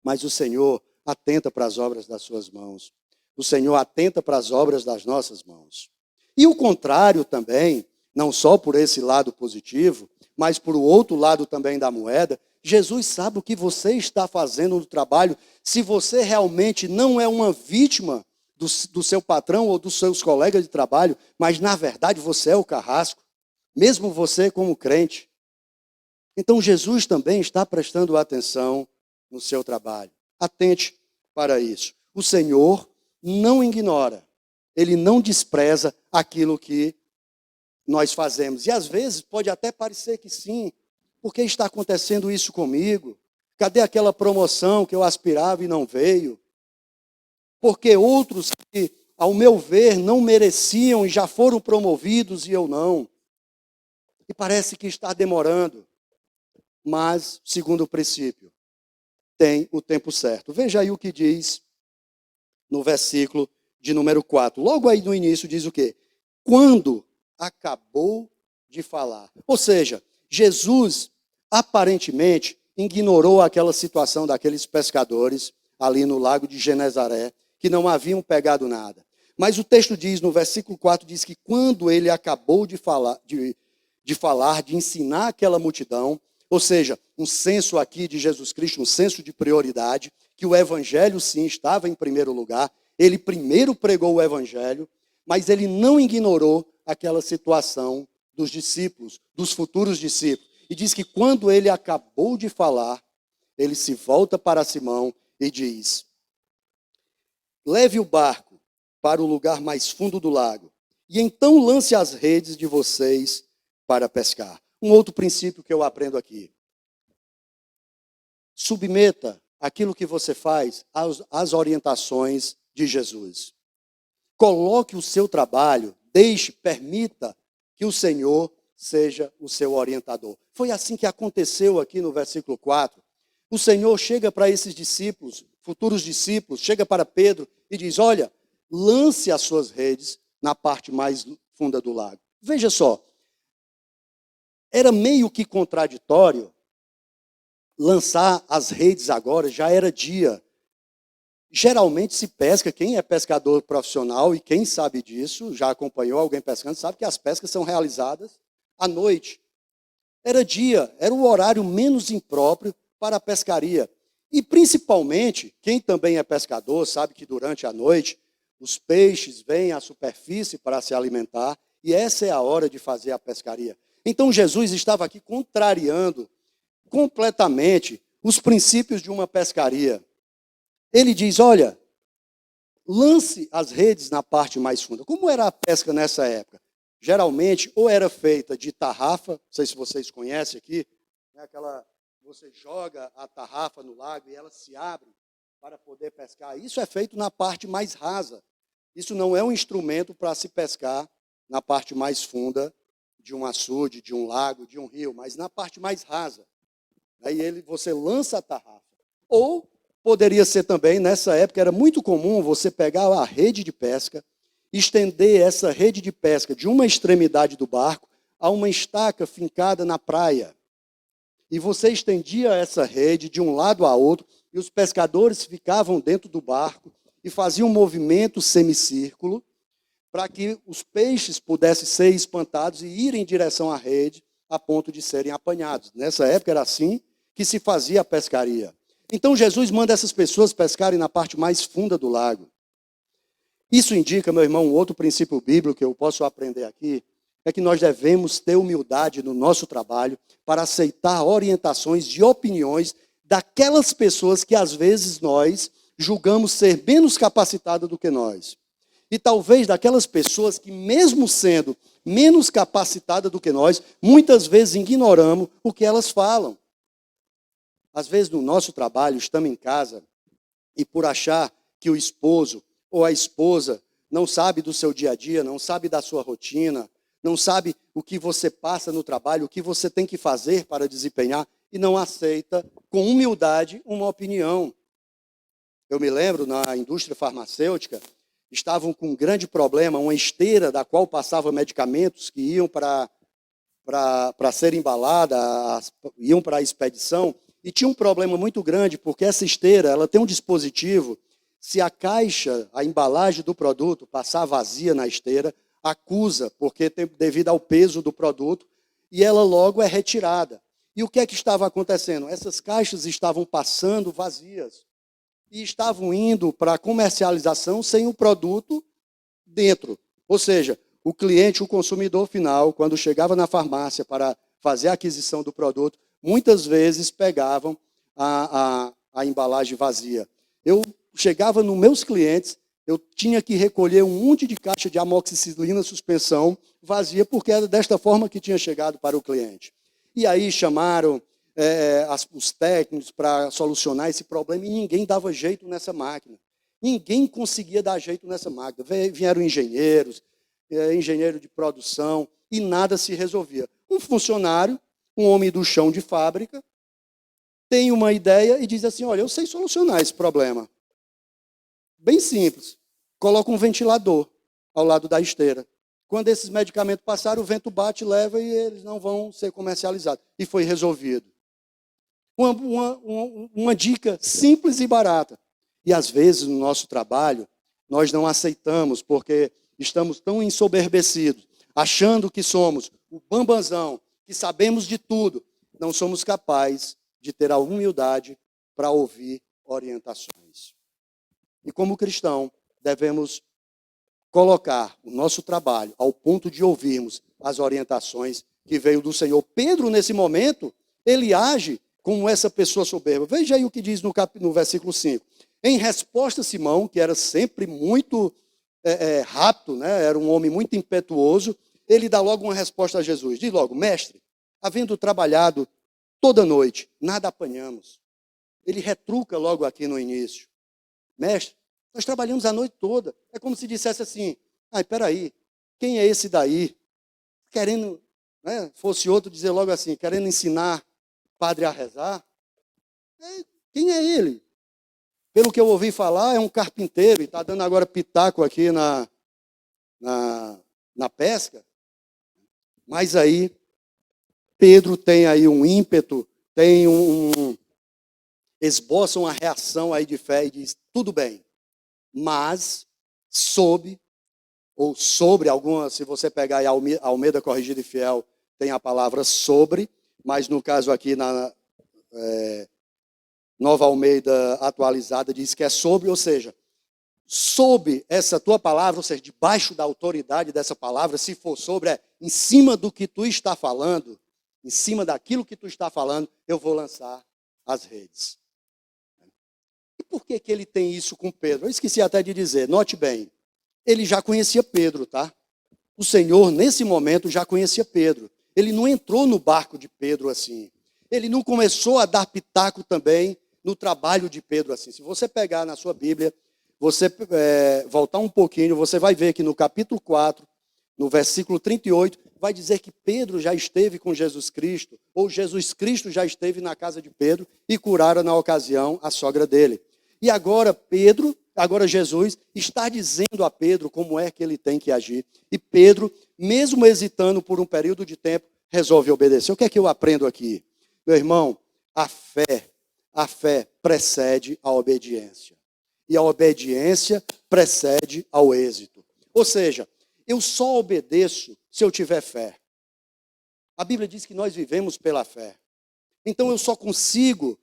Mas o Senhor atenta para as obras das suas mãos. O Senhor atenta para as obras das nossas mãos. E o contrário também, não só por esse lado positivo, mas por o outro lado também da moeda, Jesus sabe o que você está fazendo no trabalho. Se você realmente não é uma vítima do seu patrão ou dos seus colegas de trabalho, mas na verdade você é o carrasco, mesmo você como crente. Então Jesus também está prestando atenção no seu trabalho. Atente para isso. O Senhor não ignora, Ele não despreza aquilo que nós fazemos. E às vezes pode até parecer que sim. Por que está acontecendo isso comigo? Cadê aquela promoção que eu aspirava e não veio? Porque outros que, ao meu ver, não mereciam e já foram promovidos e eu não. E parece que está demorando. Mas, segundo o princípio, tem o tempo certo. Veja aí o que diz no versículo de número 4. Logo aí no início diz o quê? Quando acabou de falar. Ou seja, Jesus aparentemente ignorou aquela situação daqueles pescadores ali no lago de Genezaré, que não haviam pegado nada. Mas o texto diz, no versículo 4, diz que quando ele acabou de falar, de ensinar aquela multidão, ou seja, um senso aqui de Jesus Cristo, um senso de prioridade, que o evangelho sim estava em primeiro lugar, ele primeiro pregou o evangelho, mas ele não ignorou aquela situação dos discípulos, dos futuros discípulos. E diz que quando ele acabou de falar, ele se volta para Simão e diz, leve o barco para o lugar mais fundo do lago, e então lance as redes de vocês para pescar. Um outro princípio que eu aprendo aqui. Submeta aquilo que você faz às orientações de Jesus. Coloque o seu trabalho, permita que o Senhor seja o seu orientador. Foi assim que aconteceu aqui no versículo 4. O Senhor chega para esses discípulos, futuros discípulos, chega para Pedro e diz, olha, lance as suas redes na parte mais funda do lago. Veja só, era meio que contraditório lançar as redes agora, já era dia. geralmente se pesca, quem é pescador profissional e quem sabe disso, já acompanhou alguém pescando, sabe que as pescas são realizadas à noite. Era dia, era o horário menos impróprio para a pescaria. E principalmente, quem também é pescador sabe que durante a noite os peixes vêm à superfície para se alimentar e essa é a hora de fazer a pescaria. Então Jesus estava aqui contrariando completamente os princípios de uma pescaria. Ele diz, olha, lance as redes na parte mais funda. Como era a pesca nessa época? Geralmente, ou era feita de tarrafa, não sei se vocês conhecem aqui, né, você joga a tarrafa no lago e ela se abre para poder pescar. Isso é feito na parte mais rasa. Isso não é um instrumento para se pescar na parte mais funda de um açude, de um lago, de um rio, mas na parte mais rasa. Aí você lança a tarrafa. Ou poderia ser também, nessa época, era muito comum você pegar a rede de pesca, estender essa rede de pesca de uma extremidade do barco a uma estaca fincada na praia. E você estendia essa rede de um lado a outro, e os pescadores ficavam dentro do barco e faziam um movimento semicírculo para que os peixes pudessem ser espantados e irem em direção à rede a ponto de serem apanhados. Nessa época era assim que se fazia a pescaria. Então Jesus manda essas pessoas pescarem na parte mais funda do lago. Isso indica, meu irmão, um outro princípio bíblico que eu posso aprender aqui, é que nós devemos ter humildade no nosso trabalho para aceitar orientações e opiniões daquelas pessoas que às vezes nós julgamos ser menos capacitadas do que nós. E talvez daquelas pessoas que, mesmo sendo menos capacitadas do que nós, muitas vezes ignoramos o que elas falam. Às vezes no nosso trabalho, estamos em casa e por achar que o esposo ou a esposa não sabe do seu dia a dia, não sabe da sua rotina, não sabe o que você passa no trabalho, o que você tem que fazer para desempenhar e não aceita com humildade uma opinião. Eu me lembro, na indústria farmacêutica, estavam com um grande problema, uma esteira da qual passava medicamentos que iam para ser embalada, iam para a expedição, e tinha um problema muito grande, porque essa esteira ela tem um dispositivo, se a caixa, a embalagem do produto passar vazia na esteira, acusa, porque devido ao peso do produto, e ela logo é retirada. E o que é que estava acontecendo? Essas caixas estavam passando vazias e estavam indo para a comercialização sem o produto dentro. Ou seja, o cliente, o consumidor final, quando chegava na farmácia para fazer a aquisição do produto, muitas vezes pegavam a embalagem vazia. Eu chegava nos meus clientes, eu tinha que recolher um monte de caixa de amoxicilina suspensão vazia, porque era desta forma que tinha chegado para o cliente. E aí chamaram os técnicos para solucionar esse problema e ninguém dava jeito nessa máquina. Ninguém conseguia dar jeito nessa máquina. Vieram engenheiros, engenheiro de produção, e nada se resolvia. Um funcionário, um homem do chão de fábrica, tem uma ideia e diz assim, olha, eu sei solucionar esse problema. Bem simples. Coloca um ventilador ao lado da esteira. Quando esses medicamentos passarem, o vento bate, leva e eles não vão ser comercializados. E foi resolvido. Uma dica simples e barata. E às vezes no nosso trabalho, nós não aceitamos, porque estamos tão ensoberbecidos, achando que somos o bambazão, que sabemos de tudo. Não somos capazes de ter a humildade para ouvir orientações. E como cristão, devemos colocar o nosso trabalho ao ponto de ouvirmos as orientações que veio do Senhor. Pedro, nesse momento, ele age como essa pessoa soberba. Veja aí o que diz no versículo 5. Em resposta, Simão, que era sempre muito rápido, né? Era um homem muito impetuoso, ele dá logo uma resposta a Jesus. Diz logo, mestre, havendo trabalhado toda noite, nada apanhamos. Ele retruca logo aqui no início. Mestre, nós trabalhamos a noite toda. É como se dissesse assim, espera aí, quem é esse daí? Querendo, né, fosse outro dizer logo assim, querendo ensinar padre a rezar. Quem é ele? Pelo que eu ouvi falar, é um carpinteiro e está dando agora pitaco aqui na pesca. Mas aí, Pedro tem aí um ímpeto, tem esboçam a reação aí de fé e diz, tudo bem, mas sobre alguma, se você pegar aí a Almeida Corrigida e Fiel, tem a palavra sobre, mas no caso aqui na Nova Almeida Atualizada diz que é sobre, ou seja, sob essa tua palavra, ou seja, debaixo da autoridade dessa palavra, se for sobre, em cima do que tu está falando, em cima daquilo que tu está falando, eu vou lançar as redes. E por que ele tem isso com Pedro? Eu esqueci até de dizer, note bem, ele já conhecia Pedro, tá? O Senhor, nesse momento, já conhecia Pedro. Ele não entrou no barco de Pedro assim. Ele não começou a dar pitaco também no trabalho de Pedro assim. Se você pegar na sua Bíblia, você voltar um pouquinho, você vai ver que no capítulo 4, no versículo 38, vai dizer que Pedro já esteve com Jesus Cristo, ou Jesus Cristo já esteve na casa de Pedro e curaram na ocasião a sogra dele. E agora Jesus está dizendo a Pedro como é que ele tem que agir. E Pedro, mesmo hesitando por um período de tempo, resolve obedecer. O que é que eu aprendo aqui? Meu irmão, a fé precede a obediência. E a obediência precede ao êxito. Ou seja, eu só obedeço se eu tiver fé. A Bíblia diz que nós vivemos pela fé. Então eu só consigo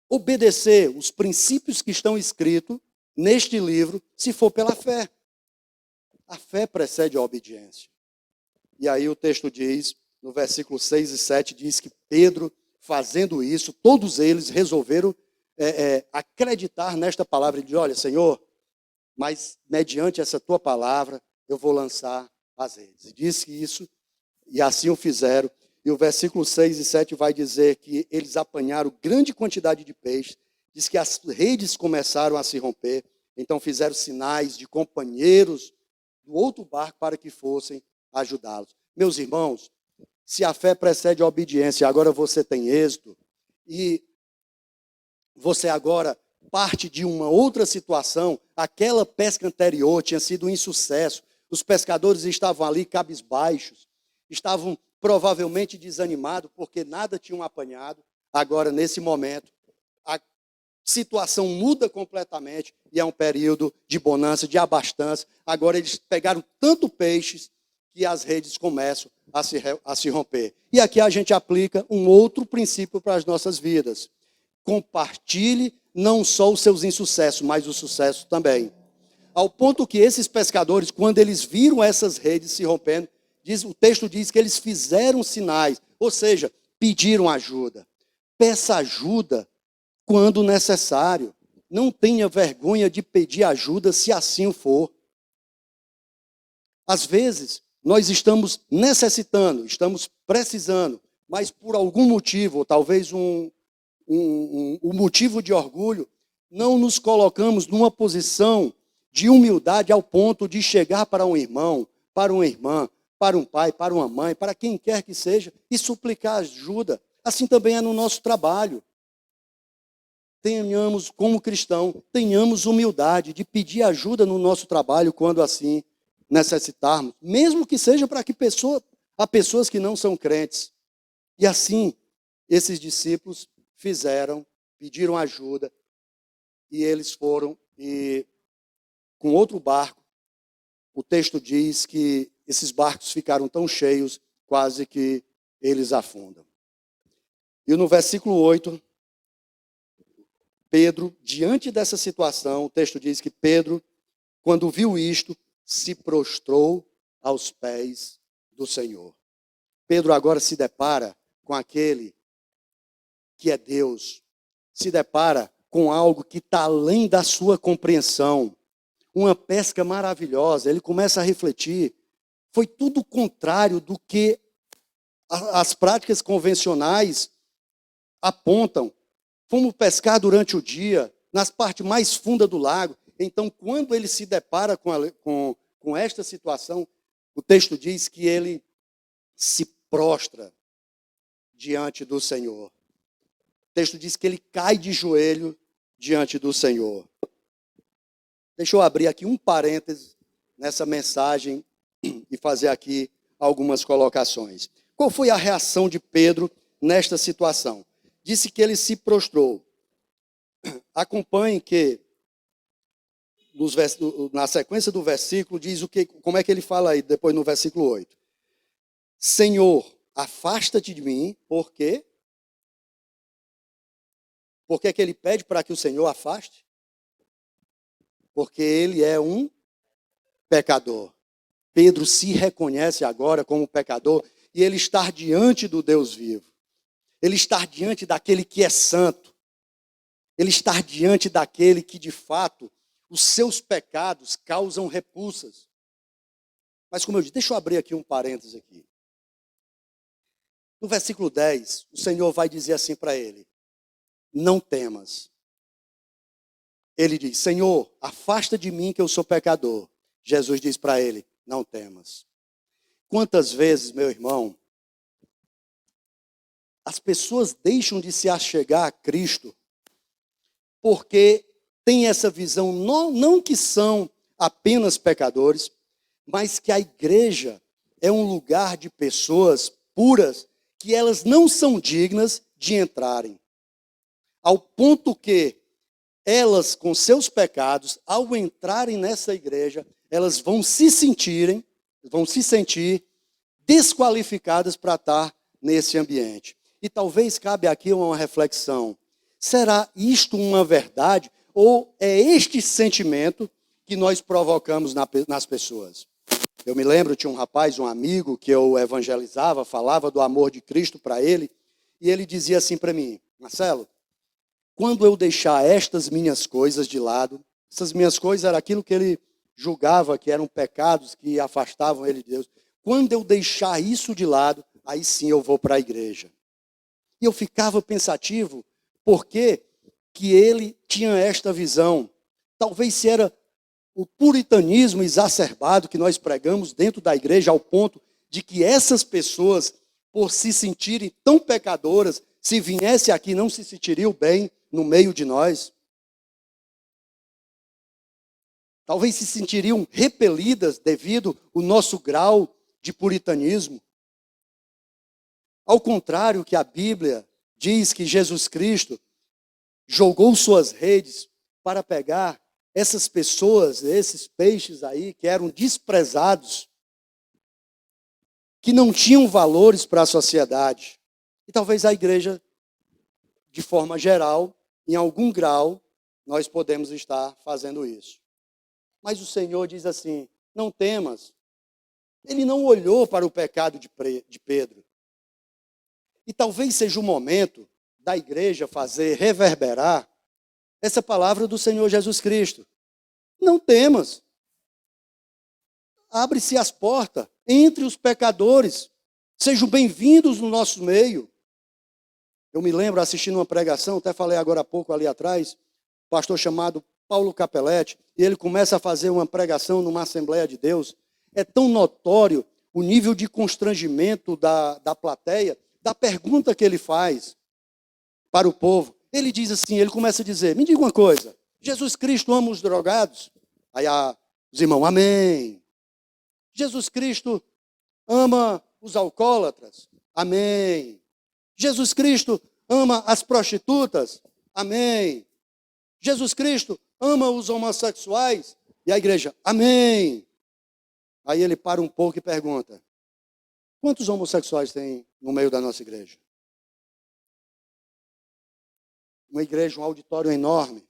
obedecer os princípios que estão escritos neste livro se for pela fé. A fé precede a obediência. E aí o texto diz, no versículo 6 e 7, diz que Pedro, fazendo isso, todos eles resolveram acreditar nesta palavra e dizer, olha, Senhor, mas mediante essa tua palavra, eu vou lançar as redes. E disse isso, e assim o fizeram. E o versículo 6 e 7 vai dizer que eles apanharam grande quantidade de peixe, diz que as redes começaram a se romper, então fizeram sinais de companheiros do outro barco para que fossem ajudá-los. Meus irmãos, se a fé precede a obediência, agora você tem êxito, e você agora parte de uma outra situação, aquela pesca anterior tinha sido um insucesso, os pescadores estavam ali cabisbaixos, estavam provavelmente desanimados porque nada tinham apanhado. Agora, nesse momento, a situação muda completamente e é um período de bonança, de abastança. Agora eles pegaram tanto peixes que as redes começam a se romper. E aqui a gente aplica um outro princípio para as nossas vidas. Compartilhe não só os seus insucessos, mas o sucesso também. Ao ponto que esses pescadores, quando eles viram essas redes se rompendo, o texto diz que eles fizeram sinais, ou seja, pediram ajuda. Peça ajuda quando necessário. Não tenha vergonha de pedir ajuda se assim for. Às vezes, nós estamos necessitando, estamos precisando, mas por algum motivo, ou talvez um motivo de orgulho, não nos colocamos numa posição de humildade ao ponto de chegar para um irmão, para uma irmã, para um pai, para uma mãe, para quem quer que seja, e suplicar ajuda. Assim também é no nosso trabalho. Tenhamos, como cristão, tenhamos humildade de pedir ajuda no nosso trabalho quando assim necessitarmos, mesmo que seja para que pessoas que não são crentes. E assim, esses discípulos fizeram, pediram ajuda, e eles foram, e com outro barco, o texto diz que esses barcos ficaram tão cheios, quase que eles afundam. E no versículo 8, Pedro, diante dessa situação, o texto diz que Pedro, quando viu isto, se prostrou aos pés do Senhor. Pedro agora se depara com aquele que é Deus, se depara com algo que está além da sua compreensão. Uma pesca maravilhosa, ele começa a refletir. Foi tudo o contrário do que as práticas convencionais apontam. Fomos pescar durante o dia, nas partes mais fundas do lago. Então, quando ele se depara com esta situação, o texto diz que ele se prostra diante do Senhor. O texto diz que ele cai de joelho diante do Senhor. Deixa eu abrir aqui um parêntese nessa mensagem e fazer aqui algumas colocações. Qual foi a reação de Pedro nesta situação? disse que ele se prostrou. Acompanhe que na sequência do versículo diz como é que ele fala aí, depois no versículo 8. Senhor, afasta-te de mim, por quê? Por que que ele pede para que o Senhor afaste? Porque ele é um pecador. Pedro se reconhece agora como pecador e ele está diante do Deus vivo. Ele está diante daquele que é santo. Ele está diante daquele que, de fato, os seus pecados causam repulsas. Mas, como eu disse, deixa eu abrir aqui um parênteses aqui. No versículo 10, o Senhor vai dizer assim para ele: não temas. Ele diz: Senhor, afasta de mim que eu sou pecador. Jesus diz para ele: não temas. Quantas vezes, meu irmão, as pessoas deixam de se achegar a Cristo porque tem essa visão, não que são apenas pecadores, mas que a igreja é um lugar de pessoas puras que elas não são dignas de entrarem. Ao ponto que elas, com seus pecados, ao entrarem nessa igreja, elas vão se sentir desqualificadas para estar nesse ambiente. E talvez cabe aqui uma reflexão. Será isto uma verdade? Ou é este sentimento que nós provocamos nas pessoas? Eu me lembro, tinha um rapaz, um amigo, que eu evangelizava, falava do amor de Cristo para ele, e ele dizia assim para mim: Marcelo, quando eu deixar estas minhas coisas de lado, essas minhas coisas eram aquilo que ele julgava que eram pecados que afastavam ele de Deus. Quando eu deixar isso de lado, aí sim eu vou para a igreja. E eu ficava pensativo, porque que ele tinha esta visão. Talvez se era o puritanismo exacerbado que nós pregamos dentro da igreja, ao ponto de que essas pessoas, por se sentirem tão pecadoras, se viesse aqui não se sentiriam bem no meio de nós. Talvez se sentiriam repelidas devido ao nosso grau de puritanismo. Ao contrário que a Bíblia diz que Jesus Cristo jogou suas redes para pegar essas pessoas, esses peixes aí que eram desprezados, que não tinham valores para a sociedade. E talvez a igreja, de forma geral, em algum grau, nós podemos estar fazendo isso. Mas o Senhor diz assim: não temas. Ele não olhou para o pecado de Pedro. E talvez seja o momento da igreja fazer reverberar essa palavra do Senhor Jesus Cristo. Não temas. Abre-se as portas entre os pecadores. Sejam bem-vindos no nosso meio. Eu me lembro assistindo uma pregação, até falei agora há pouco ali atrás, um pastor chamado Paulo Capelletti, e ele começa a fazer uma pregação numa Assembleia de Deus. É tão notório o nível de constrangimento da plateia, da pergunta que ele faz para o povo. Ele diz assim, ele começa a dizer: me diga uma coisa, Jesus Cristo ama os drogados? Aí os irmãos: amém. Jesus Cristo ama os alcoólatras? Amém. Jesus Cristo ama as prostitutas? Amém. Jesus Cristo ama os homossexuais? E a igreja: amém. Aí ele para um pouco e pergunta: quantos homossexuais tem no meio da nossa igreja? Uma igreja, um auditório enorme.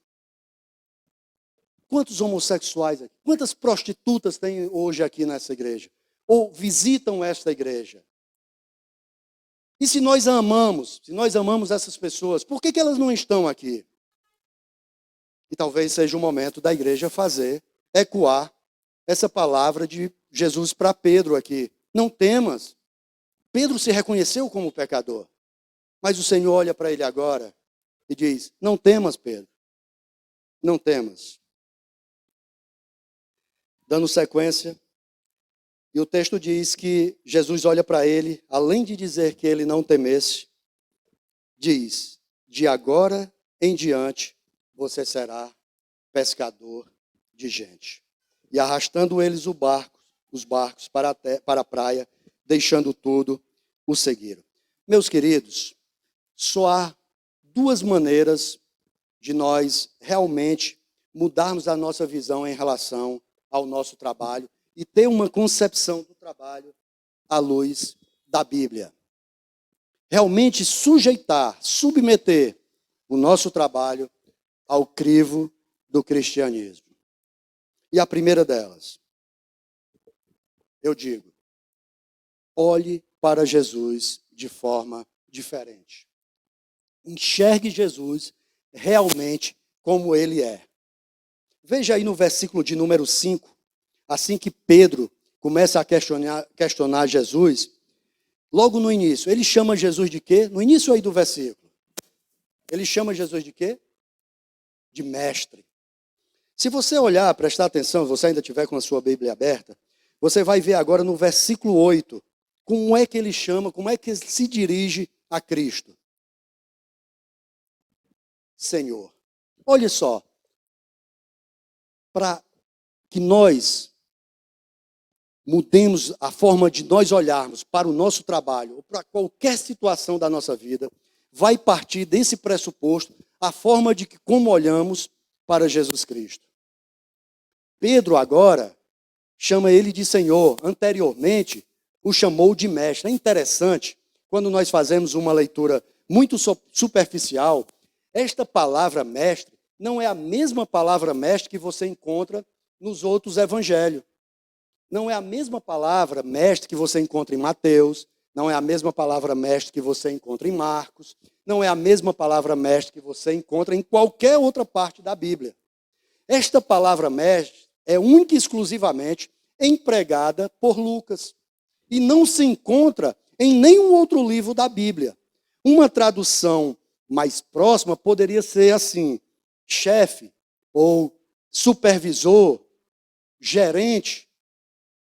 Quantos homossexuais aqui? Quantas prostitutas tem hoje aqui nessa igreja? Ou visitam esta igreja? E se nós amamos essas pessoas, por que elas não estão aqui? E talvez seja o momento da igreja fazer, ecoar essa palavra de Jesus para Pedro aqui. Não temas. Pedro se reconheceu como pecador. Mas o Senhor olha para ele agora e diz: não temas, Pedro. Não temas. Dando sequência, e o texto diz que Jesus olha para ele, além de dizer que ele não temesse, diz: de agora em diante você será pescador de gente. E arrastando eles os barcos para a praia, deixando tudo, o seguiram. Meus queridos, só há duas maneiras de nós realmente mudarmos a nossa visão em relação ao nosso trabalho e ter uma concepção do trabalho à luz da Bíblia. Realmente sujeitar, submeter o nosso trabalho ao crivo do cristianismo. E a primeira delas, eu digo, olhe para Jesus de forma diferente. Enxergue Jesus realmente como ele é. Veja aí no versículo de número 5, assim que Pedro começa a questionar Jesus, logo no início, ele chama Jesus de quê? No início aí do versículo. Ele chama Jesus de quê? De mestre. Se você olhar, prestar atenção, se você ainda tiver com a sua Bíblia aberta, você vai ver agora no versículo 8, como é que ele chama, como é que ele se dirige a Cristo. Senhor. Olha só, para que nós mudemos a forma de nós olharmos para o nosso trabalho ou para qualquer situação da nossa vida, vai partir desse pressuposto a forma de que como olhamos para Jesus Cristo. Pedro agora chama ele de Senhor. Anteriormente, o chamou de mestre. É interessante, quando nós fazemos uma leitura muito superficial, esta palavra mestre não é a mesma palavra mestre que você encontra nos outros evangelhos. Não é a mesma palavra mestre que você encontra em Mateus, não é a mesma palavra mestre que você encontra em Marcos, não é a mesma palavra mestre que você encontra em qualquer outra parte da Bíblia. Esta palavra mestre é única e exclusivamente empregada por Lucas e não se encontra em nenhum outro livro da Bíblia. Uma tradução mais próxima poderia ser assim: chefe ou supervisor, gerente.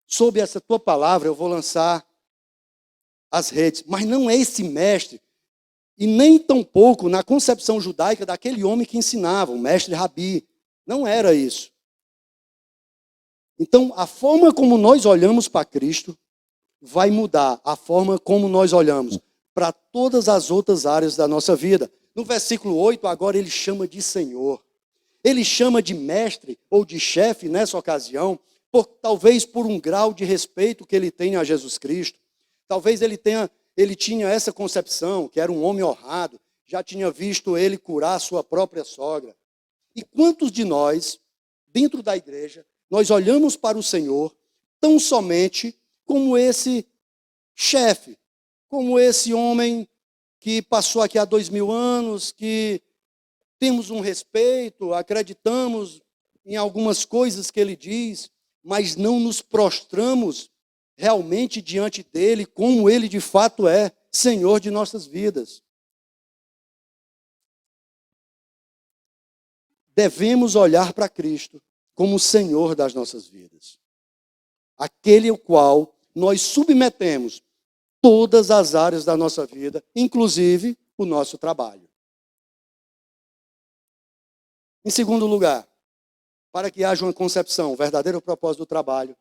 Sob essa tua palavra eu vou lançar as redes. Mas não é esse mestre, e nem tampouco na concepção judaica daquele homem que ensinava, o mestre Rabi. Não era isso. Então, a forma como nós olhamos para Cristo vai mudar a forma como nós olhamos para todas as outras áreas da nossa vida. No versículo 8, agora ele chama de Senhor. Ele chama de mestre ou de chefe nessa ocasião, talvez por um grau de respeito que ele tem a Jesus Cristo. Talvez ele tinha essa concepção, que era um homem honrado, já tinha visto ele curar sua própria sogra. E quantos de nós, dentro da igreja, nós olhamos para o Senhor tão somente como esse chefe, como esse homem que passou aqui há 2000 anos, que temos um respeito, acreditamos em algumas coisas que ele diz, mas não nos prostramos realmente diante dele, como ele de fato é Senhor de nossas vidas. Devemos olhar para Cristo como Senhor das nossas vidas. Aquele ao qual nós submetemos todas as áreas da nossa vida, inclusive o nosso trabalho. Em segundo lugar, para que haja uma concepção, um verdadeiro propósito do trabalho,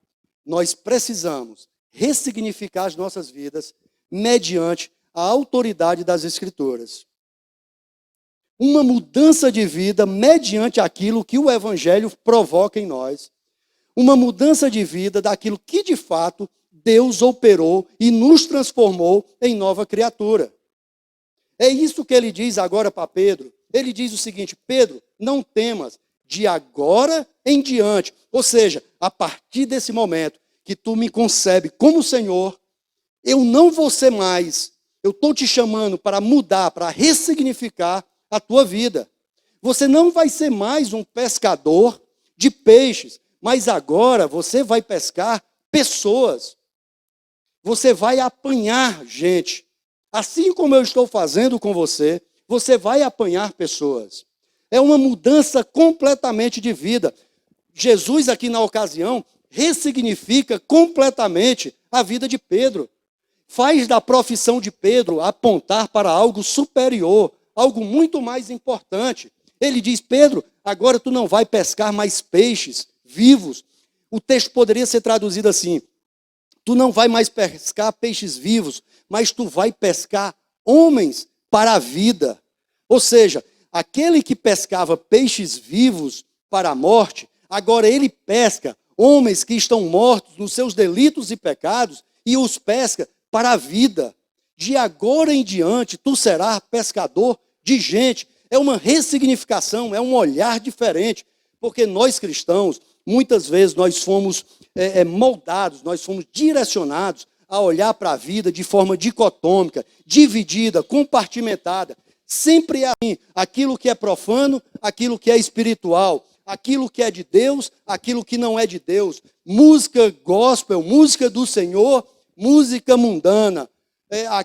nós precisamos ressignificar as nossas vidas mediante a autoridade das Escrituras. Uma mudança de vida mediante aquilo que o Evangelho provoca em nós. Uma mudança de vida daquilo que, de fato, Deus operou e nos transformou em nova criatura. É isso que ele diz agora para Pedro. Ele diz o seguinte: Pedro, não temas, de agora em diante, ou seja, a partir desse momento que tu me concebe como Senhor, eu não vou ser mais, eu estou te chamando para mudar, para ressignificar a tua vida. Você não vai ser mais um pescador de peixes, mas agora você vai pescar pessoas. Você vai apanhar gente. Assim como eu estou fazendo com você, você vai apanhar pessoas. É uma mudança completamente de vida. Jesus, aqui na ocasião, ressignifica completamente a vida de Pedro. Faz da profissão de Pedro apontar para algo superior, algo muito mais importante. Ele diz: Pedro, agora tu não vai pescar mais peixes vivos. O texto poderia ser traduzido assim: tu não vai mais pescar peixes vivos, mas tu vai pescar homens para a vida. Ou seja, aquele que pescava peixes vivos para a morte, agora ele pesca homens que estão mortos nos seus delitos e pecados e os pesca para a vida. De agora em diante, tu serás pescador de gente. É uma ressignificação, é um olhar diferente. Porque nós cristãos, muitas vezes nós fomos moldados, nós fomos direcionados a olhar para a vida de forma dicotômica, dividida, compartimentada. Sempre é assim, aquilo que é profano, aquilo que é espiritual, aquilo que é de Deus, aquilo que não é de Deus. Música gospel, música do Senhor, música mundana.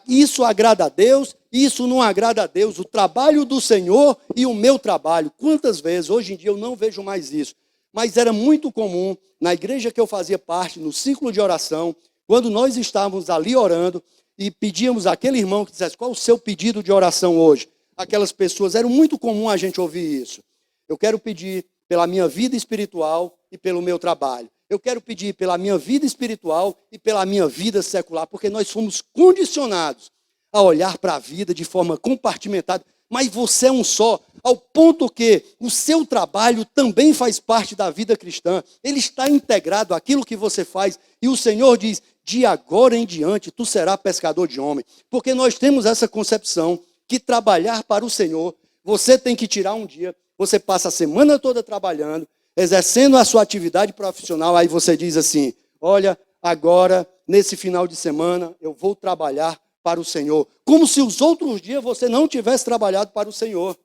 Isso agrada a Deus, isso não agrada a Deus. O trabalho do Senhor e o meu trabalho. Quantas vezes, hoje em dia eu não vejo mais isso, mas era muito comum na igreja que eu fazia parte, no ciclo de oração, quando nós estávamos ali orando e pedíamos àquele irmão que dissesse qual o seu pedido de oração hoje. Aquelas pessoas, era muito comum a gente ouvir isso. Eu quero pedir pela minha vida espiritual e pelo meu trabalho. Eu quero pedir pela minha vida espiritual e pela minha vida secular, porque nós fomos condicionados a olhar para a vida de forma compartimentada. Mas você é um só, ao ponto que o seu trabalho também faz parte da vida cristã. Ele está integrado àquilo que você faz. E o Senhor diz, de agora em diante, tu serás pescador de homem. Porque nós temos essa concepção que trabalhar para o Senhor, você tem que tirar um dia, você passa a semana toda trabalhando, exercendo a sua atividade profissional, aí você diz assim, olha, agora, nesse final de semana, eu vou trabalhar para o Senhor. Como se os outros dias você não tivesse trabalhado para o Senhor.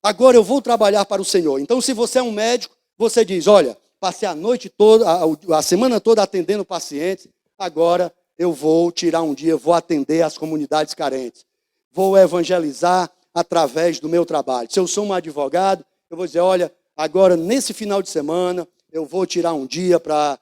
Agora eu vou trabalhar para o Senhor. Então, se você é um médico, você diz, olha, passei a noite toda, a semana toda atendendo pacientes, agora eu vou tirar um dia, vou atender as comunidades carentes. Vou evangelizar através do meu trabalho. Se eu sou um advogado, eu vou dizer, olha, agora nesse final de semana, eu vou tirar um dia para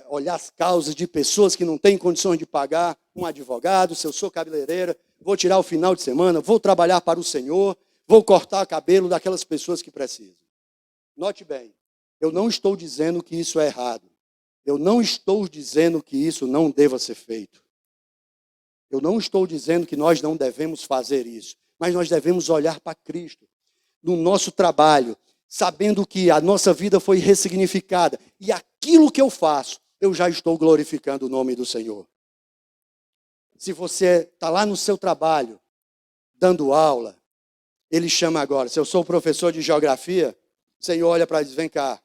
olhar as causas de pessoas que não têm condições de pagar um advogado. Se eu sou cabeleireira, vou tirar o final de semana, vou trabalhar para o Senhor, vou cortar o cabelo daquelas pessoas que precisam. Note bem, eu não estou dizendo que isso é errado. Eu não estou dizendo que isso não deva ser feito. Eu não estou dizendo que nós não devemos fazer isso, mas nós devemos olhar para Cristo no nosso trabalho, sabendo que a nossa vida foi ressignificada e aquilo que eu faço, eu já estou glorificando o nome do Senhor. Se você está lá no seu trabalho, dando aula, ele chama agora, se eu sou professor de geografia, o Senhor olha para ele e diz, vem cá,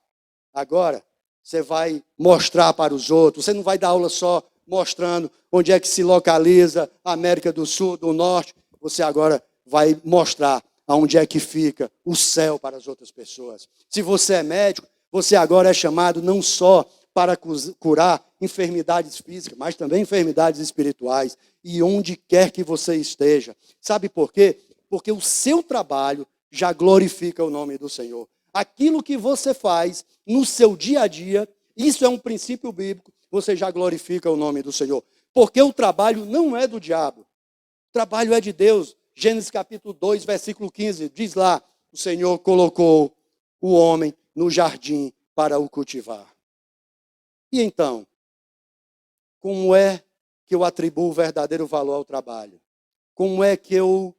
agora você vai mostrar para os outros, você não vai dar aula só mostrando onde é que se localiza a América do Sul, do Norte, você agora vai mostrar aonde é que fica o céu para as outras pessoas. Se você é médico, você agora é chamado não só para curar enfermidades físicas, mas também enfermidades espirituais, e onde quer que você esteja. Sabe por quê? Porque o seu trabalho já glorifica o nome do Senhor. Aquilo que você faz no seu dia a dia, isso é um princípio bíblico, você já glorifica o nome do Senhor. Porque o trabalho não é do diabo, o trabalho é de Deus. Gênesis capítulo 2, versículo 15, diz lá, o Senhor colocou o homem no jardim para o cultivar. E então, como é que eu atribuo o verdadeiro valor ao trabalho? Como é que eu,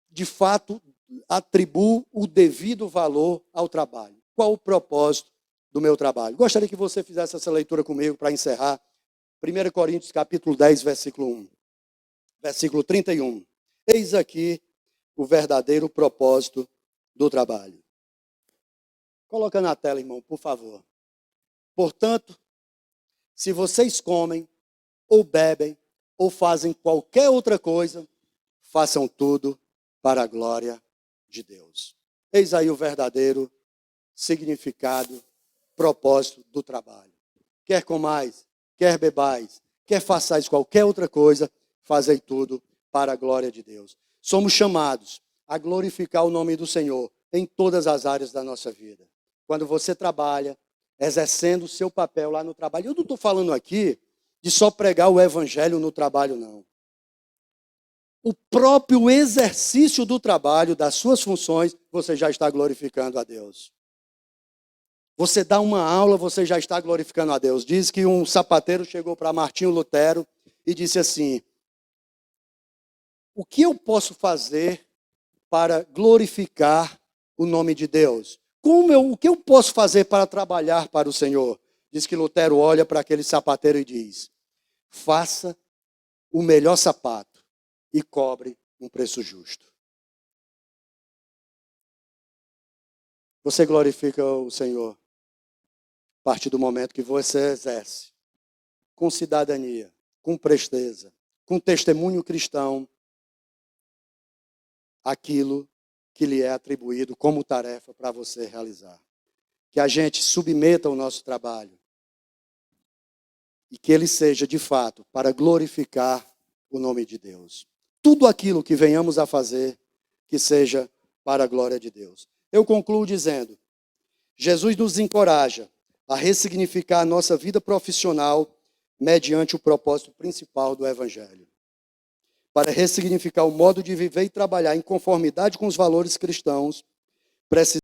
de fato, atribuo o devido valor ao trabalho? Qual o propósito do meu trabalho? Gostaria que você fizesse essa leitura comigo para encerrar. 1 Coríntios capítulo 10, versículo 1. Versículo 31. Eis aqui o verdadeiro propósito do trabalho. Coloca na tela, irmão, por favor. Portanto, se vocês comem, ou bebem, ou fazem qualquer outra coisa, façam tudo para a glória de Deus. Eis aí o verdadeiro significado, propósito do trabalho. Quer comais, quer bebais, quer façais qualquer outra coisa, fazei tudo para a glória de Deus. Somos chamados a glorificar o nome do Senhor em todas as áreas da nossa vida. Quando você trabalha, exercendo o seu papel lá no trabalho. Eu não estou falando aqui de só pregar o evangelho no trabalho, não. O próprio exercício do trabalho, das suas funções, você já está glorificando a Deus. Você dá uma aula, você já está glorificando a Deus. Diz que um sapateiro chegou para Martinho Lutero e disse assim, o que eu posso fazer para glorificar o nome de Deus? O que eu posso fazer para trabalhar para o Senhor? Diz que Lutero olha para aquele sapateiro e diz: faça o melhor sapato e cobre um preço justo. Você glorifica o Senhor a partir do momento que você exerce com cidadania, com presteza, com testemunho cristão, aquilo que lhe é atribuído como tarefa para você realizar. Que a gente submeta o nosso trabalho e que ele seja, de fato, para glorificar o nome de Deus. Tudo aquilo que venhamos a fazer, que seja para a glória de Deus. Eu concluo dizendo, Jesus nos encoraja a ressignificar a nossa vida profissional mediante o propósito principal do Evangelho. Para ressignificar o modo de viver e trabalhar em conformidade com os valores cristãos, precisamos